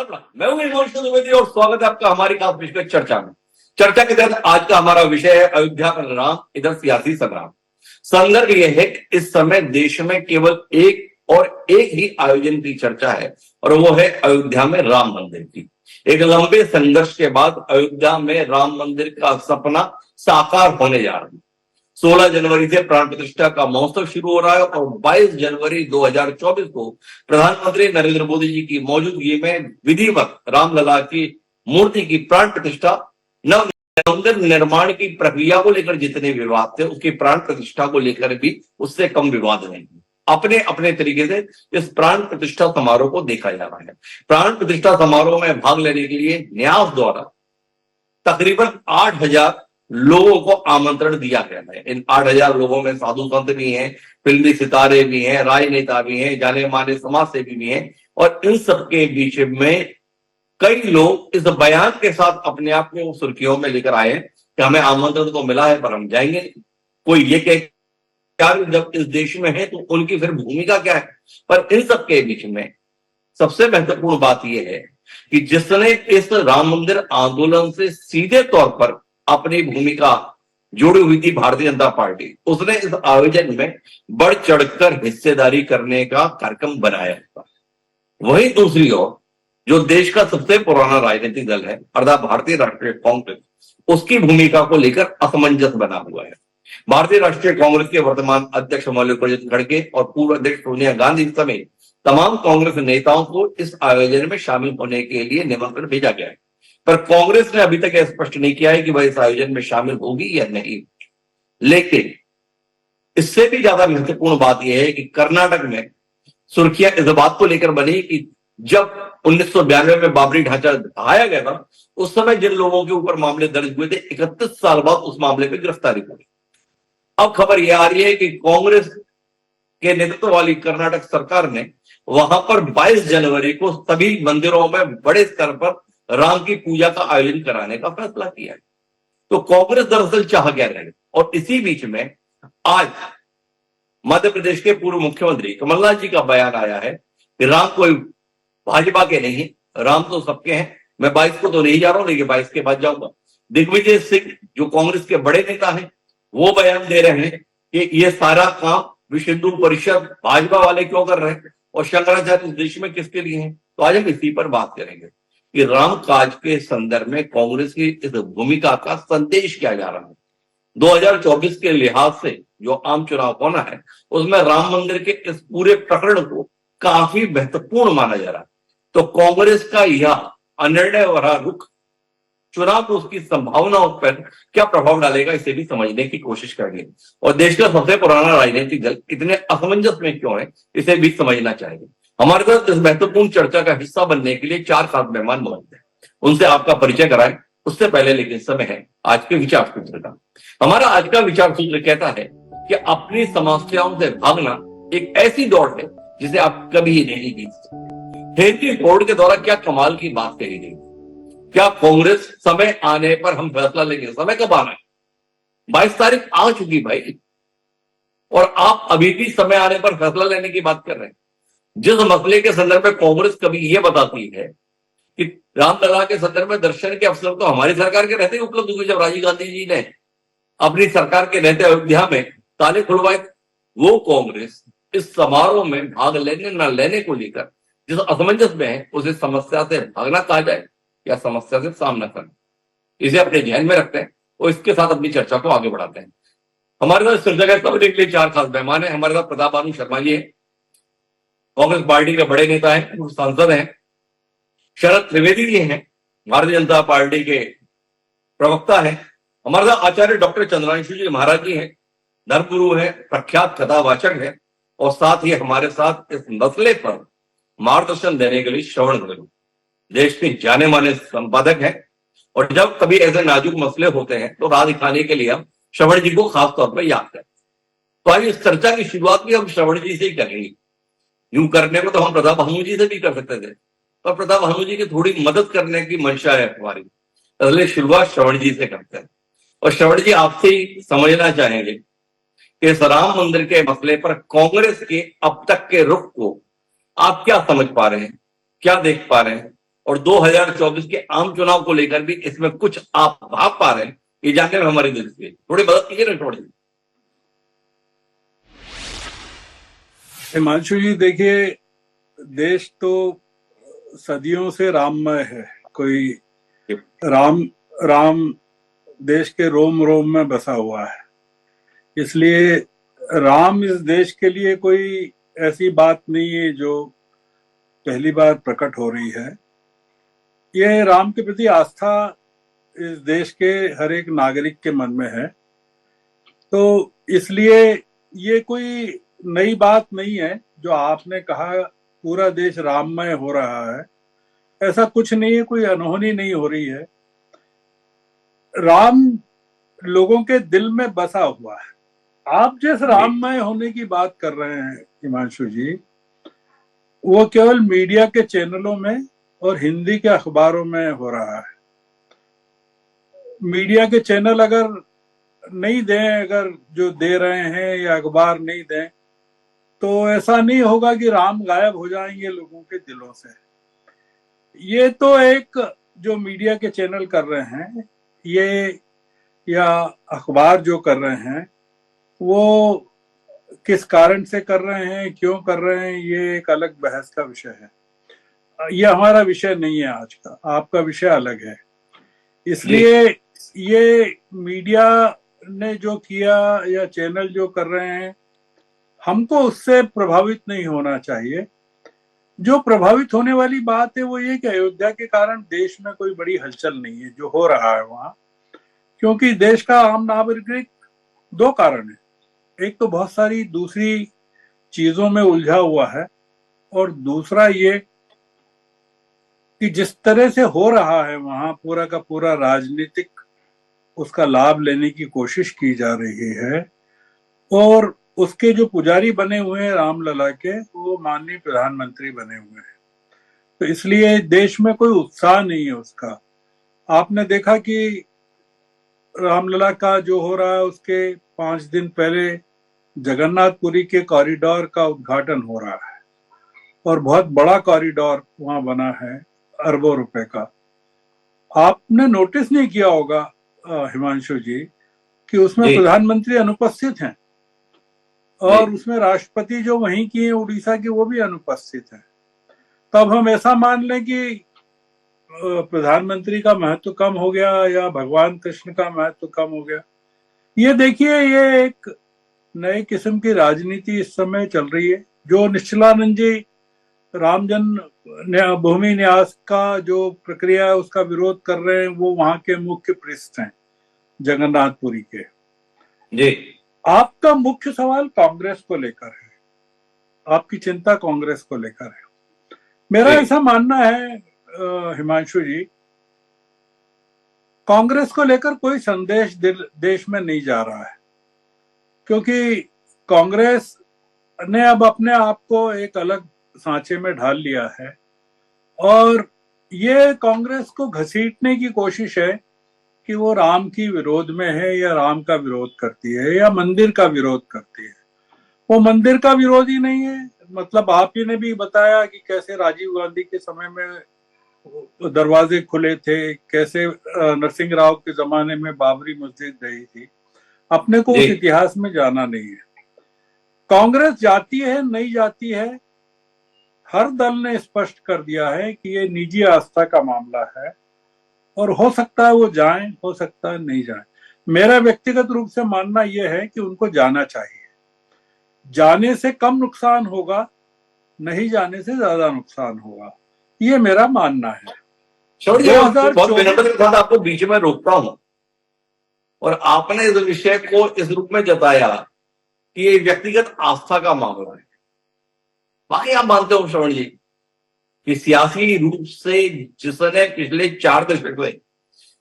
मैं हूं हिमांशु द्विवेदी और स्वागत है आपका हमारी खास विषय चर्चा में। चर्चा के तहत आज का हमारा विषय है अयोध्या पर राम, इधर सियासी संग्राम। संदर्भ यह है कि इस समय देश में केवल एक ही आयोजन की चर्चा है और वो है अयोध्या में राम मंदिर की। एक लंबे संघर्ष के बाद अयोध्या में राम मंदिर का सपना साकार होने जा रहा है। 16 जनवरी से प्राण प्रतिष्ठा का महोत्सव शुरू हो रहा है और 22 जनवरी 2024 को प्रधानमंत्री नरेंद्र मोदी जी की मौजूदगी में विधिवत रामलला की मूर्ति की प्राण प्रतिष्ठा। नव मंदिर निर्माण की प्रक्रिया को लेकर जितने विवाद थे उसकी प्राण प्रतिष्ठा को लेकर भी उससे कम विवाद नहीं। अपने अपने तरीके से इस प्राण प्रतिष्ठा समारोह को देखा जा रहा है। प्राण प्रतिष्ठा समारोह में भाग लेने के लिए न्यास द्वारा तकरीबन 8,000 लोगों को आमंत्रण दिया गया है। इन 8,000 लोगों में साधु संत भी हैं, फिल्मी सितारे भी हैं, राजनेता भी हैं, जाने माने समाज सेवी भी हैं और इन सबके बीच में कई लोग इस बयान के साथ अपने आप को सुर्खियों में लेकर आए कि हमें आमंत्रण तो मिला है पर हम जाएंगे। कोई ये कहे क्या जब इस देश में है तो उनकी फिर भूमिका क्या है। पर इन सबके बीच में सबसे महत्वपूर्ण बात यह है कि जिसने इस राम मंदिर आंदोलन से सीधे तौर पर अपनी भूमिका जोड़ी हुई थी भारतीय जनता पार्टी, उसने इस आयोजन में बढ़ चढ़कर हिस्सेदारी करने का कार्यक्रम बनाया था। वहीं दूसरी ओर जो देश का सबसे पुराना राजनीतिक दल है अर्थात भारतीय राष्ट्रीय कांग्रेस, उसकी भूमिका को लेकर असमंजस बना हुआ है। भारतीय राष्ट्रीय कांग्रेस के वर्तमान अध्यक्ष मल्लिकार्जुन खड़गे और पूर्व अध्यक्ष सोनिया गांधी समेत तमाम कांग्रेस नेताओं को इस आयोजन में शामिल होने के लिए निमंत्रण भेजा गया है, पर कांग्रेस ने अभी तक स्पष्ट नहीं किया है कि वह इस आयोजन में शामिल होगी या नहीं। लेकिन इससे भी ज्यादा महत्वपूर्ण बात यह है कि कर्नाटक में सुर्खियां इस बात को लेकर बनी कि जब 1992 में बाबरी ढांचा ढहाया गया था उस समय जिन लोगों के ऊपर मामले दर्ज हुए थे 31 साल बाद उस मामले पर गिरफ्तारी हुई। अब खबर यह आ रही है कि कांग्रेस के नेतृत्व वाली कर्नाटक सरकार ने वहां पर 22 जनवरी को सभी मंदिरों में बड़े स्तर पर राम की पूजा का आयोजन कराने का फैसला किया है। तो कांग्रेस दरअसल चाह क्या रहे और इसी बीच में आज मध्य प्रदेश के पूर्व मुख्यमंत्री कमलनाथ जी का बयान आया है कि राम कोई भाजपा के नहीं, राम तो सबके हैं। मैं 22 को तो नहीं जा रहा हूं लेकिन 22 के बाद जाऊंगा। दिग्विजय सिंह जो कांग्रेस के बड़े नेता हैं वो बयान दे रहे हैं कि ये सारा काम विश्व हिंदू परिषद भाजपा वाले क्यों कर रहे हैं और शंकराचार्य इस देश में किसके लिए हैं। तो आज हम इसी पर बात करेंगे कि राम काज के संदर्भ में कांग्रेस की इस भूमिका का संदेश क्या जा रहा है। 2024 के लिहाज से जो आम चुनाव होना है उसमें राम मंदिर के इस पूरे प्रकरण को काफी महत्वपूर्ण माना जा रहा है। तो कांग्रेस का यह अनिर्णय भरा रुख चुनाव को उसकी संभावनाओं पर क्या प्रभाव डालेगा इसे भी समझने की कोशिश करेंगे और देश का सबसे पुराना राजनीतिक दल इतने असमंजस में क्यों है इसे भी समझना चाहेंगे। हमारे साथ इस महत्वपूर्ण चर्चा का हिस्सा बनने के लिए 4 खास मेहमान मौजूद हैं, उनसे आपका परिचय कराएं। उससे पहले लेकिन समय है आज के विचार सूत्र का। हमारा आज का विचार सूत्र कहता है कि अपनी समस्याओं से भागना एक ऐसी दौड़ है जिसे आप कभी नहीं जीत सकते। हेनरी फोर्ड के द्वारा क्या कमाल की बात कही गई। क्या कांग्रेस समय आने पर हम फैसला लेंगे। समय कब आना है, 22 तारीख आ चुकी भाई और आप अभी भी समय आने पर फैसला लेने की बात कर रहे हैं। जिस मसले के संदर्भ में कांग्रेस कभी यह बताती है कि रामलला के संदर्भ में दर्शन के अवसर तो हमारी सरकार के रहते ही उपलब्ध हुए जब राजीव गांधी जी ने अपनी सरकार के रहते अयोध्या में ताले खुलवाए, वो कांग्रेस इस समारोह में भाग लेने न लेने को लेकर जिस असमंजस में है उसे समस्या से भागना कहा जाए या समस्या से सामना करना, इसे अपने ध्यान में रखते हैं और इसके साथ अपनी चर्चा को आगे बढ़ाते हैं। हमारे साथ इस जगह समझने के लिए 4 खास मेहमान है। हमारे साथ प्रताप भानु शर्मा जी है, कांग्रेस पार्टी के बड़े नेता हैं, सांसद हैं। शरद त्रिवेदी जी हैं, भारतीय जनता पार्टी के प्रवक्ता हैं। हमारे साथ आचार्य डॉक्टर चंद्रांशु जी महाराज जी हैं, धर्मगुरु हैं, प्रख्यात कथावाचक हैं और साथ ही हमारे साथ इस मसले पर मार्गदर्शन देने के लिए श्रवण गुरु देश के जाने माने संपादक हैं और जब कभी ऐसे नाजुक मसले होते हैं तो राह दिखाने के लिए हम श्रवण जी को खास तौर पर याद करें। तो आज इस चर्चा की शुरुआत भी हम श्रवण जी से ही करेंगे। यूं करने को तो हम प्रताप भानु जी से भी कर सकते थे पर प्रताप भानु जी की थोड़ी मदद करने की मंशा है हमारी, इसलिए शुरुआत श्रवण जी से करते हैं। और श्रवण जी आपसे ही समझना चाहेंगे कि इस राम मंदिर के मसले पर कांग्रेस के अब तक के रुख को आप क्या समझ पा रहे हैं, क्या देख पा रहे हैं और 2024 के आम चुनाव को लेकर भी इसमें कुछ आप भाव पा रहे हैं, ये जानने में हमारी दिलचस्पी है। थोड़ी मदद कीजिए ना थोड़ी। हिमांशु जी, देखिए, देश तो सदियों से राममय है। कोई राम राम देश के रोम रोम में बसा हुआ है, इसलिए राम इस देश के लिए कोई ऐसी बात नहीं है जो पहली बार प्रकट हो रही है। ये राम के प्रति आस्था इस देश के हर एक नागरिक के मन में है, तो इसलिए ये कोई नई बात नहीं है जो आपने कहा पूरा देश राममय हो रहा है। ऐसा कुछ नहीं है, कोई अनहोनी नहीं हो रही है। राम लोगों के दिल में बसा हुआ है। आप जिस राममय होने की बात कर रहे हैं हिमांशु जी, वो केवल मीडिया के चैनलों में और हिंदी के अखबारों में हो रहा है। मीडिया के चैनल अगर नहीं दें, अगर जो दे रहे हैं या अखबार नहीं दें, तो ऐसा नहीं होगा कि राम गायब हो जाएंगे लोगों के दिलों से। ये तो एक जो मीडिया के चैनल कर रहे हैं ये, या अखबार जो कर रहे हैं, वो किस कारण से कर रहे हैं, क्यों कर रहे हैं, ये एक अलग बहस का विषय है। ये हमारा विषय नहीं है आज का, आपका विषय अलग है। इसलिए ये मीडिया ने जो किया या चैनल जो कर रहे हैं, हमको उससे प्रभावित नहीं होना चाहिए। जो प्रभावित होने वाली बात है वो ये कि अयोध्या के कारण देश में कोई बड़ी हलचल नहीं है जो हो रहा है वहां, क्योंकि देश का आम नागरिक दो कारण है। एक तो बहुत सारी दूसरी चीजों में उलझा हुआ है, और दूसरा ये कि जिस तरह से हो रहा है वहां पूरा का पूरा राजनीतिक उसका लाभ लेने की कोशिश की जा रही है, और उसके जो पुजारी बने हुए हैं रामलला के, वो माननीय प्रधानमंत्री बने हुए हैं। तो इसलिए देश में कोई उत्साह नहीं है उसका। आपने देखा कि रामलला का जो हो रहा है उसके 5 दिन पहले जगन्नाथपुरी के कॉरिडोर का उद्घाटन हो रहा है, और बहुत बड़ा कॉरिडोर वहां बना है, अरबों रुपए का। आपने नोटिस नहीं किया होगा हिमांशु जी कि उसमें प्रधानमंत्री अनुपस्थित हैं, और उसमें राष्ट्रपति जो वहीं की है उड़ीसा की, वो भी अनुपस्थित है। तब हम ऐसा मान लें कि प्रधानमंत्री का महत्व कम हो गया या भगवान कृष्ण का महत्व कम हो गया। ये देखिए, ये एक नए किस्म की राजनीति इस समय चल रही है। जो निश्चलानंद जी राम जन्म भूमि न्यास का जो प्रक्रिया है उसका विरोध कर रहे हैं, वो वहां के मुख्य पृष्ठ हैं जगन्नाथपुरी के। जी, आपका मुख्य सवाल कांग्रेस को लेकर है, आपकी चिंता कांग्रेस को लेकर है। मेरा ऐसा मानना है हिमांशु जी, कांग्रेस को लेकर कोई संदेश देश में नहीं जा रहा है, क्योंकि कांग्रेस ने अब अपने आप को एक अलग सांचे में ढाल लिया है, और ये कांग्रेस को घसीटने की कोशिश है कि वो राम की विरोध में है, या राम का विरोध करती है, या मंदिर का विरोध करती है। वो मंदिर का विरोध ही नहीं है। मतलब आप ही ने भी बताया कि कैसे राजीव गांधी के समय में दरवाजे खुले थे, कैसे नरसिंह राव के जमाने में बाबरी मस्जिद रही थी। अपने को उस इतिहास में जाना नहीं है। कांग्रेस जाती है नहीं जाती है, हर दल ने स्पष्ट कर दिया है कि ये निजी आस्था का मामला है, और हो सकता है वो जाएं, हो सकता है नहीं जाएं। मेरा व्यक्तिगत रूप से मानना यह है कि उनको जाना चाहिए। जाने से कम नुकसान होगा, नहीं जाने से ज्यादा नुकसान होगा, ये मेरा मानना है। बहुत विनम्र के साथ आपको बीच में रोकता हूं, और आपने इस विषय को इस रूप में जताया कि ये व्यक्तिगत आस्था का मामला है। बाकी आप मानते हो श्रवण जी कि सियासी रूप से जिसने पिछले 4 दशक में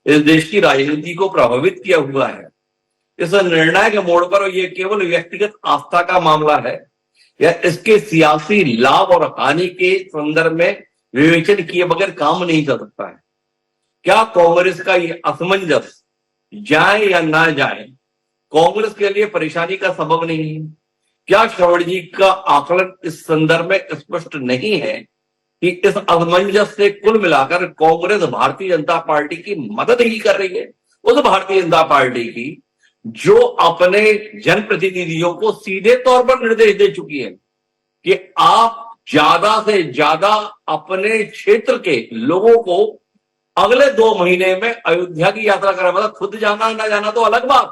इस देश की राजनीति को प्रभावित किया हुआ है, इस निर्णायक मोड़ पर ये केवल व्यक्तिगत आस्था का मामला है, या इसके सियासी लाभ और हानि के संदर्भ में विवेचन किए बगैर काम नहीं कर सकता है? क्या कांग्रेस का ये असमंजस जाए या ना जाए कांग्रेस के लिए परेशानी का सबब नहीं है? क्या श्रवण जी का आकलन इस संदर्भ में स्पष्ट नहीं है कि इस असमंजस से कुल मिलाकर कांग्रेस भारतीय जनता पार्टी की मदद ही कर रही है, उस भारतीय जनता पार्टी की जो अपने जनप्रतिनिधियों को सीधे तौर पर निर्देश दे चुकी है कि आप ज्यादा से ज्यादा अपने क्षेत्र के लोगों को अगले 2 महीने में अयोध्या की यात्रा करें। मतलब खुद जाना ना जाना तो अलग बात,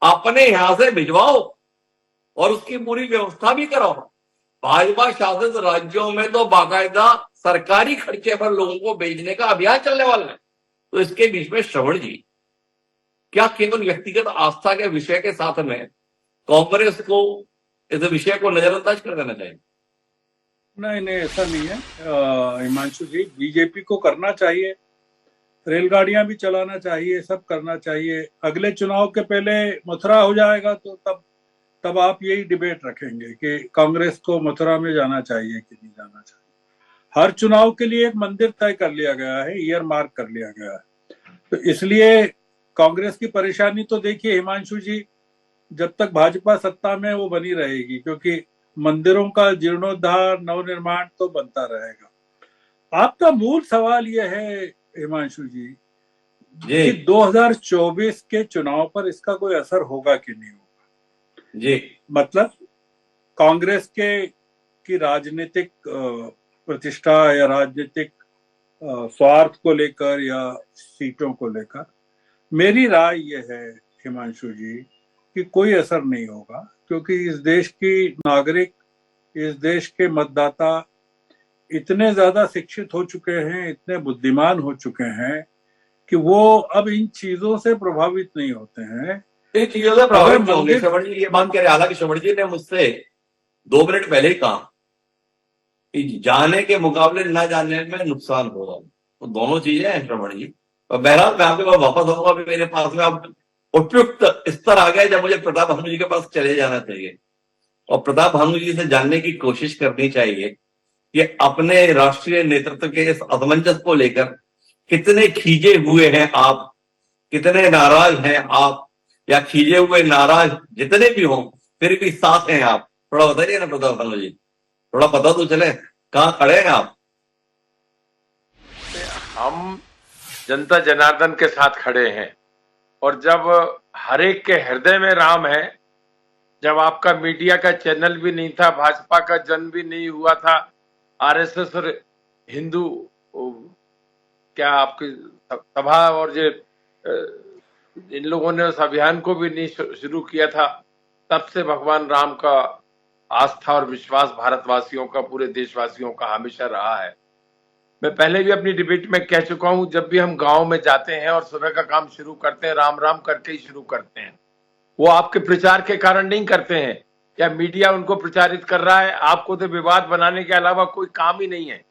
अपने यहां से भिजवाओ और उसकी पूरी व्यवस्था भी कराओ। भाजपा शासित राज्यों में तो बाकायदा सरकारी खर्चे पर लोगों को भेजने का अभियान चलने वाला है। तो इसके बीच में श्रवण जी, क्या केवल व्यक्तिगत आस्था के विषय के साथ में कांग्रेस को इस विषय को नजरअंदाज कर देना चाहिए? नहीं नहीं, ऐसा नहीं है हिमांशु जी। बीजेपी को करना चाहिए, रेलगाड़ियां भी चलाना चाहिए, सब करना चाहिए। अगले चुनाव के पहले मथुरा हो जाएगा तो तब आप यही डिबेट रखेंगे कि कांग्रेस को मथुरा में जाना चाहिए कि नहीं जाना चाहिए। हर चुनाव के लिए एक मंदिर तय कर लिया गया है, ईयर मार्क कर लिया गया है। तो इसलिए कांग्रेस की परेशानी तो देखिए हिमांशु जी, जब तक भाजपा सत्ता में वो बनी रहेगी, क्योंकि मंदिरों का जीर्णोद्धार नवनिर्माण तो बनता रहेगा। आपका मूल सवाल यह है हिमांशु जी कि 2024 के चुनाव पर इसका कोई असर होगा कि नहीं होगा जी। मतलब कांग्रेस की राजनीतिक प्रतिष्ठा या राजनीतिक स्वार्थ को लेकर या सीटों को लेकर मेरी राय यह है हिमांशु जी कि कोई असर नहीं होगा, क्योंकि इस देश की नागरिक, इस देश के मतदाता इतने ज्यादा शिक्षित हो चुके हैं, इतने बुद्धिमान हो चुके हैं कि वो अब इन चीजों से प्रभावित नहीं होते हैं। इन चीजों से प्रभावित होंगे। श्रवण जी ये बात कह रहे, हालांकि श्रवण जी ने मुझसे 2 मिनट पहले ही कहा कि जाने के मुकाबले न जाने में नुकसान होगा, तो दोनों चीजें हैं श्रवण जी। और बहरहाल मैं आपके पास वापस आऊंगा, अभी मेरे पास में अब उपयुक्त स्तर आ गया जब मुझे प्रताप भानु जी के पास चले जाना चाहिए और प्रताप भानु जी से जानने की कोशिश करनी चाहिए कि अपने राष्ट्रीय नेतृत्व के इस असमंजस को लेकर कितने खींचे हुए हैं आप, कितने नाराज हैं आप, या खींचे हुए नाराज जितने भी हों फिर भी साथ हैं आप। थोड़ा बताइए ना प्रताप भानु जी, थोड़ा पता तो चले कहाँ खड़े हैं आप। हम जनता जनार्दन के साथ खड़े हैं, और जब हर एक के हृदय में राम है, जब आपका मीडिया का चैनल भी नहीं था, भाजपा का जन्म भी नहीं हुआ था, आरएसएस और हिंदू क्या आपकी सभा और जो इन लोगों ने उस अभियान को भी नहीं शुरू किया था, तब से भगवान राम का आस्था और विश्वास भारतवासियों का, पूरे देशवासियों का हमेशा रहा है। मैं पहले भी अपनी डिबेट में कह चुका हूं, जब भी हम गांव में जाते हैं और सुबह का काम शुरू करते हैं, राम राम करके ही शुरू करते हैं। वो आपके प्रचार के कारण नहीं करते हैं, या मीडिया उनको प्रचारित कर रहा है, आपको तो विवाद बनाने के अलावा कोई काम ही नहीं है।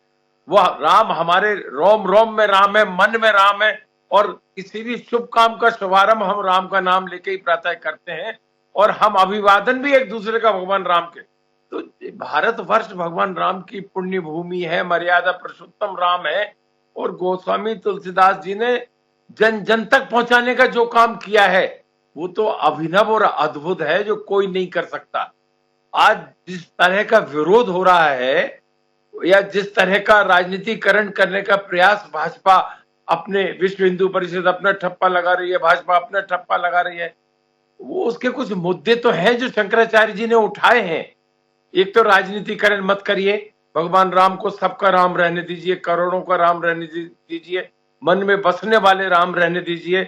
वह राम हमारे रोम रोम में राम है, मन में राम है, और किसी भी शुभ काम का शुभारंभ हम राम का नाम लेके ही प्रातः करते हैं, और हम अभिवादन भी एक दूसरे का भगवान राम के। तो भारतवर्ष भगवान राम की पुण्य भूमि है, मर्यादा पुरुषोत्तम राम है, और गोस्वामी तुलसीदास जी ने जन जन तक पहुंचाने का जो काम किया है वो तो अभिनव और अद्भुत है, जो कोई नहीं कर सकता। आज जिस तरह का विरोध हो रहा है या जिस तरह का राजनीतिकरण करने का प्रयास भाजपा, अपने विश्व हिंदू परिषद अपना ठप्पा लगा रही है, भाजपा अपना ठप्पा लगा रही है, वो उसके कुछ मुद्दे तो हैं जो शंकराचार्य जी ने उठाए हैं। एक तो राजनीतिकरण मत करिए, भगवान राम को सबका राम रहने दीजिए, करोड़ों का राम रहने दीजिए, मन में बसने वाले राम रहने दीजिए,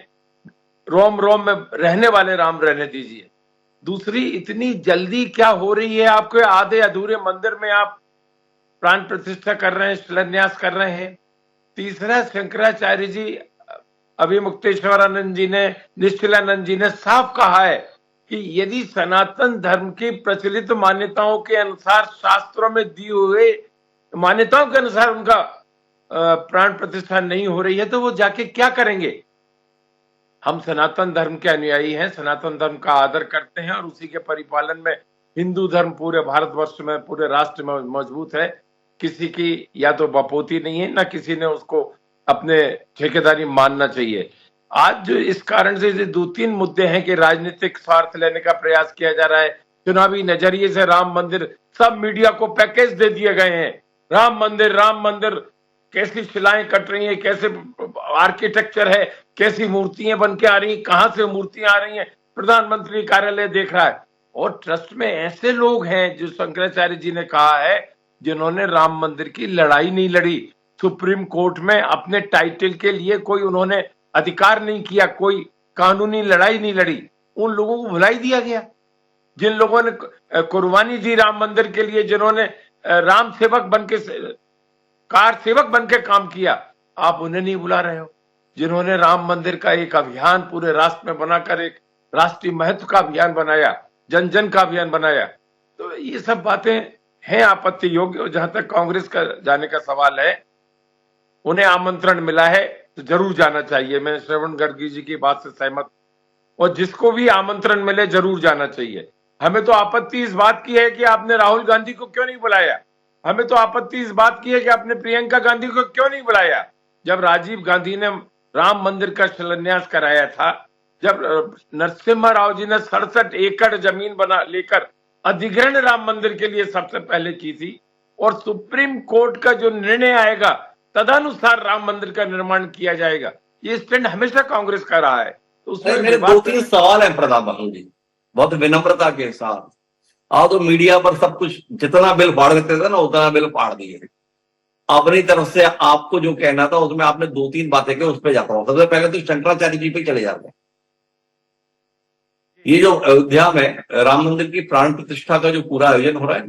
रोम रोम में रहने वाले राम रहने दीजिए। दूसरी, इतनी जल्दी क्या हो रही है, आपके आधे अधूरे मंदिर में आप प्राण प्रतिष्ठा कर रहे हैं, शिलान्यास कर रहे हैं। तीसरा, शंकराचार्य जी, अभिमुक्तेश्वरानंद जी ने, निश्चलानंद जी ने साफ कहा है कि यदि सनातन धर्म की प्रचलित मान्यताओं के अनुसार, शास्त्रों में दी हुए मान्यताओं के अनुसार उनका प्राण प्रतिष्ठा नहीं हो रही है, तो वो जाके क्या करेंगे। हम सनातन धर्म के अनुयायी हैं, सनातन धर्म का आदर करते हैं, और उसी के परिपालन में हिंदू धर्म पूरे भारतवर्ष में, पूरे राष्ट्र में मजबूत है। किसी की या तो बपोती नहीं है, ना किसी ने उसको अपने ठेकेदारी मानना चाहिए। आज जो इस कारण से 2-3 मुद्दे हैं कि राजनीतिक स्वार्थ लेने का प्रयास किया जा रहा है, चुनावी नजरिए से राम मंदिर, सब मीडिया को पैकेज दे दिए गए हैं राम मंदिर कैसी शिलाएं कट रही हैं, कैसे आर्किटेक्चर है, कैसी मूर्तियां बन के आ रही हैं, कहां से मूर्तियां आ रही हैं, प्रधानमंत्री कार्यालय देख रहा है। और ट्रस्ट में ऐसे लोग हैं, जो शंकराचार्य जी ने कहा है, जिन्होंने राम मंदिर की लड़ाई नहीं लड़ी, सुप्रीम कोर्ट में अपने टाइटल के लिए कोई उन्होंने अधिकार नहीं किया, कोई कानूनी लड़ाई नहीं लड़ी, उन लोगों को भुला ही दिया गया। जिन लोगों ने कुर्बानी दी राम मंदिर के लिए, जिन्होंने राम सेवक बन के, कार सेवक बन के काम किया, आप उन्हें नहीं बुला रहे हो। जिन्होंने राम मंदिर का एक अभियान पूरे राष्ट्र में बनाकर एक राष्ट्रीय महत्व का अभियान बनाया, जन जन का अभियान बनाया, तो ये सब बातें हैं आपत्ति योग्य। और जहां तक कांग्रेस का जाने का सवाल है, उन्हें आमंत्रण मिला है तो जरूर जाना चाहिए। मैं श्रवण गर्गी जी की बात से सहमत, और जिसको भी आमंत्रण मिले जरूर जाना चाहिए। हमें तो आपत्ति इस बात की है कि आपने राहुल गांधी को क्यों नहीं बुलाया। हमें तो आपत्ति इस बात की है कि आपने प्रियंका गांधी को क्यों नहीं बुलाया। जब राजीव गांधी ने राम मंदिर का शिलान्यास कराया था, जब नरसिम्हा राव जी ने 67 एकड़ जमीन बना लेकर अधिग्रहण राम मंदिर के लिए सबसे पहले की थी, और सुप्रीम कोर्ट का जो निर्णय आएगा तदनुसार राम मंदिर का निर्माण किया जाएगा, ये स्टैंड हमेशा कांग्रेस का रहा है। तो उसमें मेरे 2-3 सवाल हैं प्रधानमंत्री जी, बहुत विनम्रता के साथ। आप तो मीडिया पर सब कुछ जितना बिल फाड़ देते थे ना, उतना बिल फाड़ दिए। अपनी तरफ से आपको जो कहना था उसमें आपने 2-3 बातें की, उस पर जाता हूं। सबसे पहले तो शंकराचार्य जी पे चले जाते हैं। ये जो अयोध्या में राम मंदिर की प्राण प्रतिष्ठा का जो पूरा आयोजन हो रहा है,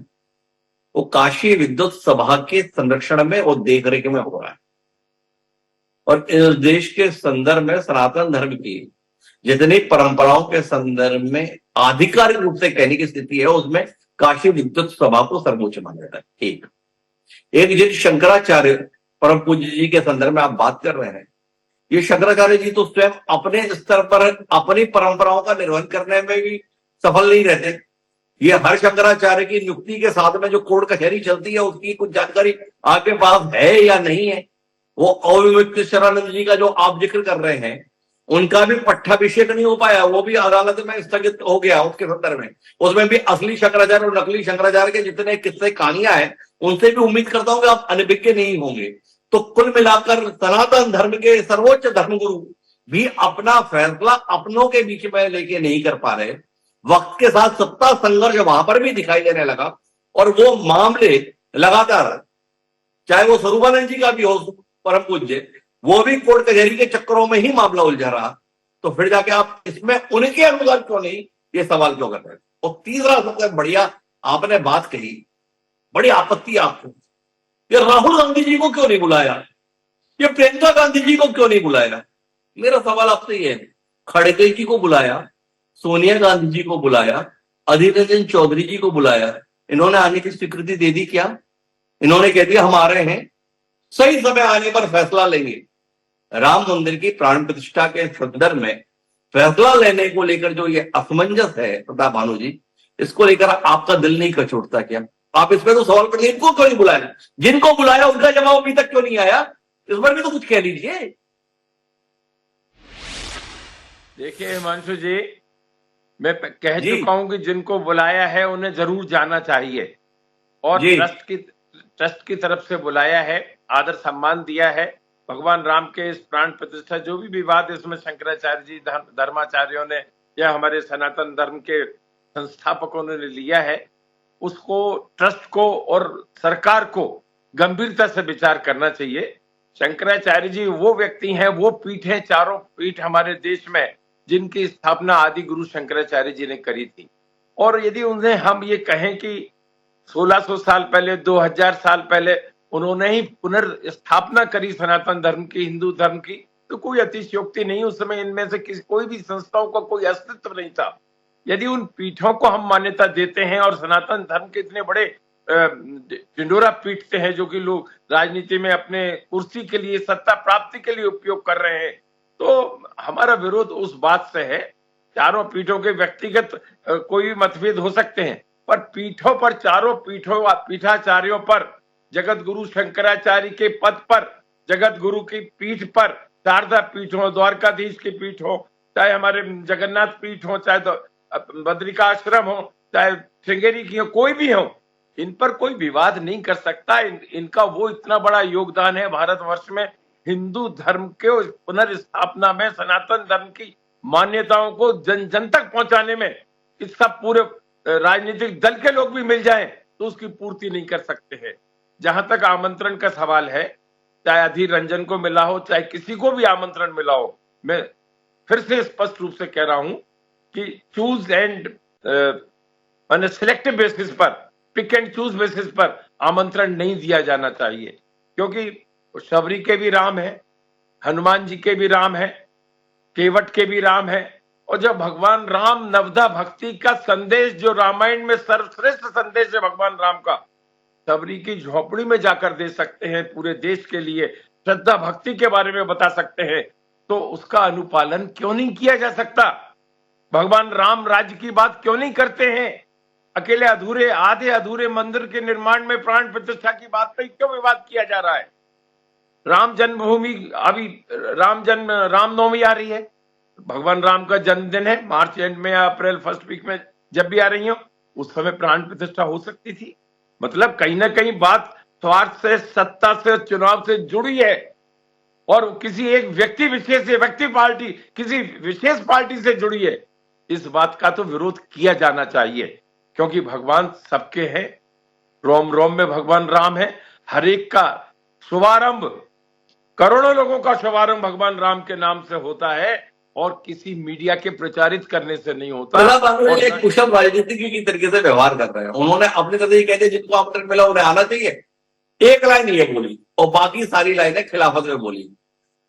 वो काशी विद्युत सभा के संरक्षण में और देखरेख में हो रहा है। और इस देश के संदर्भ में सनातन धर्म की जितनी परंपराओं के संदर्भ में आधिकारिक रूप से कहने की स्थिति है, उसमें काशी विद्युत सभा को सर्वोच्च माना जाता है। एक जिन शंकराचार्य परम पूज्य जी के संदर्भ में आप बात कर रहे हैं, ये शंकराचार्य जी तो स्वयं अपने स्तर पर अपनी परंपराओं का निर्वहन करने में भी सफल नहीं रहते। ये हर शंकराचार्य की नियुक्ति के साथ में जो कोर्ट कचहरी चलती है, उसकी कुछ जानकारी आपके पास है या नहीं है। वो अविमुक्तेश्वरानंद जी का जो आप जिक्र कर रहे हैं, उनका भी पट्टाभिषेक नहीं हो पाया, वो भी अदालत में स्थगित हो गया उसके संदर्भ में। उसमें भी असली शंकराचार्य और नकली शंकराचार्य के जितने किस्से कहानियां हैं, उनसे भी उम्मीद करता हूं कि आप अनभिज्ञ नहीं होंगे। तो कुल मिलाकर सनातन धर्म के सर्वोच्च धर्मगुरु भी अपना फैसला अपनों के बीच में लेके नहीं कर पा रहे। वक्त के साथ सत्ता संघर्ष वहां पर भी दिखाई देने लगा, और वो मामले लगातार, चाहे वो स्वरूपानंद जी का भी हो परम पूज्य, वो भी कोर्ट कचहरी के चक्करों में ही मामला उलझा रहा। तो फिर जाके आप इसमें उनके अनुसार क्यों नहीं, ये सवाल क्यों कर रहे हैं। और तीसरा सबसे बढ़िया आपने बात कही, बड़ी आपत्ति आपको, ये राहुल गांधी जी को क्यों नहीं बुलाया, ये प्रियंका गांधी जी को क्यों नहीं बुलाया। मेरा सवाल आपसे ये है, खड़गे जी को बुलाया, सोनिया गांधी जी को बुलाया, अधीर रंजन चौधरी जी को बुलाया, इन्होंने आने की स्वीकृति दे दी क्या? इन्होंने कह दिया हम आ रहे हैं, सही समय आने पर फैसला लेंगे। राम मंदिर की प्राण प्रतिष्ठा के संदर्भ में फैसला लेने को लेकर जो ये असमंजस है प्रताप भानु जी, इसको लेकर आपका दिल नहीं कचोटता क्या? आप इसमें तो सवाल करिए, इनको क्यों नहीं बुलाया? जिनको बुलाया उनका जवाब अभी तक क्यों नहीं आया? इस बार भी तो कुछ कह लीजिए। देखिए हिमांशु जी, मैं कह चुका हूं कि जिनको बुलाया है उन्हें जरूर जाना चाहिए, और ट्रस्ट की तरफ से बुलाया है, आदर सम्मान दिया है। भगवान राम के इस प्राण प्रतिष्ठा, जो भी विवाद इसमें शंकराचार्य जी धर्माचार्यों ने या हमारे सनातन धर्म के संस्थापकों ने लिया है, उसको ट्रस्ट को और सरकार को गंभीरता से विचार करना चाहिए। शंकराचार्य जी वो व्यक्ति हैं, वो पीठ है, चारों पीठ हमारे देश में, जिनकी स्थापना आदि गुरु शंकराचार्य जी ने करी थी। और यदि उन्हें हम ये कहें कि 1600 साल पहले, 2000 साल पहले उन्होंने ही पुनर्स्थापना करी सनातन धर्म की, हिंदू धर्म की, तो कोई अतिशयोक्ति नहीं। उस समय इनमें से कोई भी संस्थाओं का कोई अस्तित्व नहीं था। यदि उन पीठों को हम मान्यता देते हैं और सनातन धर्म के इतने बड़े ढिंडोरा पीटते हैं, जो कि लोग राजनीति में अपने कुर्सी के लिए, सत्ता प्राप्ति के लिए उपयोग कर रहे हैं, तो हमारा विरोध उस बात से है। चारों पीठों के व्यक्तिगत कोई भी मतभेद हो सकते हैं, पर पीठों पर, चारों पीठाचार्यों पर, जगत गुरु शंकराचार्य के पद पर, जगत गुरु की पीठ पर, शारदा पीठ हो, द्वारकाधीश की पीठ हो, चाहे हमारे जगन्नाथ पीठ हो, चाहे बद्रिका आश्रम हो, चाहे श्रृंगेरी की हो, कोई भी हो, इन पर कोई विवाद नहीं कर सकता। इनका वो इतना बड़ा योगदान है भारतवर्ष में हिंदू धर्म के पुनर्स्थापना में, सनातन धर्म की मान्यताओं को जन जन तक पहुंचाने में। इसका पूरे राजनीतिक दल के लोग भी मिल जाएं तो उसकी पूर्ति नहीं कर सकते हैं। जहां तक आमंत्रण का सवाल है, चाहे अधीर रंजन को मिला हो, चाहे किसी को भी आमंत्रण मिला हो, मैं फिर से स्पष्ट रूप से कह रहा हूं कि चूज एंड सिलेक्टिव बेसिस पर, पिक एंड चूज बेसिस पर आमंत्रण नहीं दिया जाना चाहिए, क्योंकि शबरी के भी राम है, हनुमान जी के भी राम है, केवट के भी राम है। और जब भगवान राम नवदा भक्ति का संदेश, जो रामायण में सर्वश्रेष्ठ संदेश है भगवान राम का, शबरी की झोपड़ी में जाकर दे सकते हैं, पूरे देश के लिए श्रद्धा भक्ति के बारे में बता सकते हैं, तो उसका अनुपालन क्यों नहीं किया जा सकता? भगवान राम राज्य की बात क्यों नहीं करते हैं? अकेले अधूरे, आधे अधूरे मंदिर के निर्माण में प्राण प्रतिष्ठा की बात पर क्यों विवाद किया जा रहा है? राम जन्मभूमि, अभी रामनवमी आ रही है, भगवान राम का जन्मदिन है, मार्च एंड में या अप्रैल फर्स्ट वीक में जब भी आ रही हो, उस समय प्राण प्रतिष्ठा हो सकती थी। मतलब कहीं ना कहीं बात स्वार्थ से, सत्ता से, चुनाव से जुड़ी है, और किसी एक व्यक्ति विशेष से, व्यक्ति पार्टी, किसी विशेष पार्टी से जुड़ी है। इस बात का तो विरोध किया जाना चाहिए, क्योंकि भगवान सबके हैं, रोम रोम में भगवान राम है। हर एक का शुभारंभ, करोड़ों लोगों का शुभारंभ भगवान राम के नाम से होता है, और किसी मीडिया के प्रचारित करने से नहीं होता। एक कुशल राजनीतिज्ञ की तरीके से व्यवहार कर रहे हैं। उन्होंने अपने तरह ये कहते जिनको आमंत्रण मिला उन्हें आना चाहिए, एक लाइन ये बोली और बाकी सारी लाइनें खिलाफत में बोली।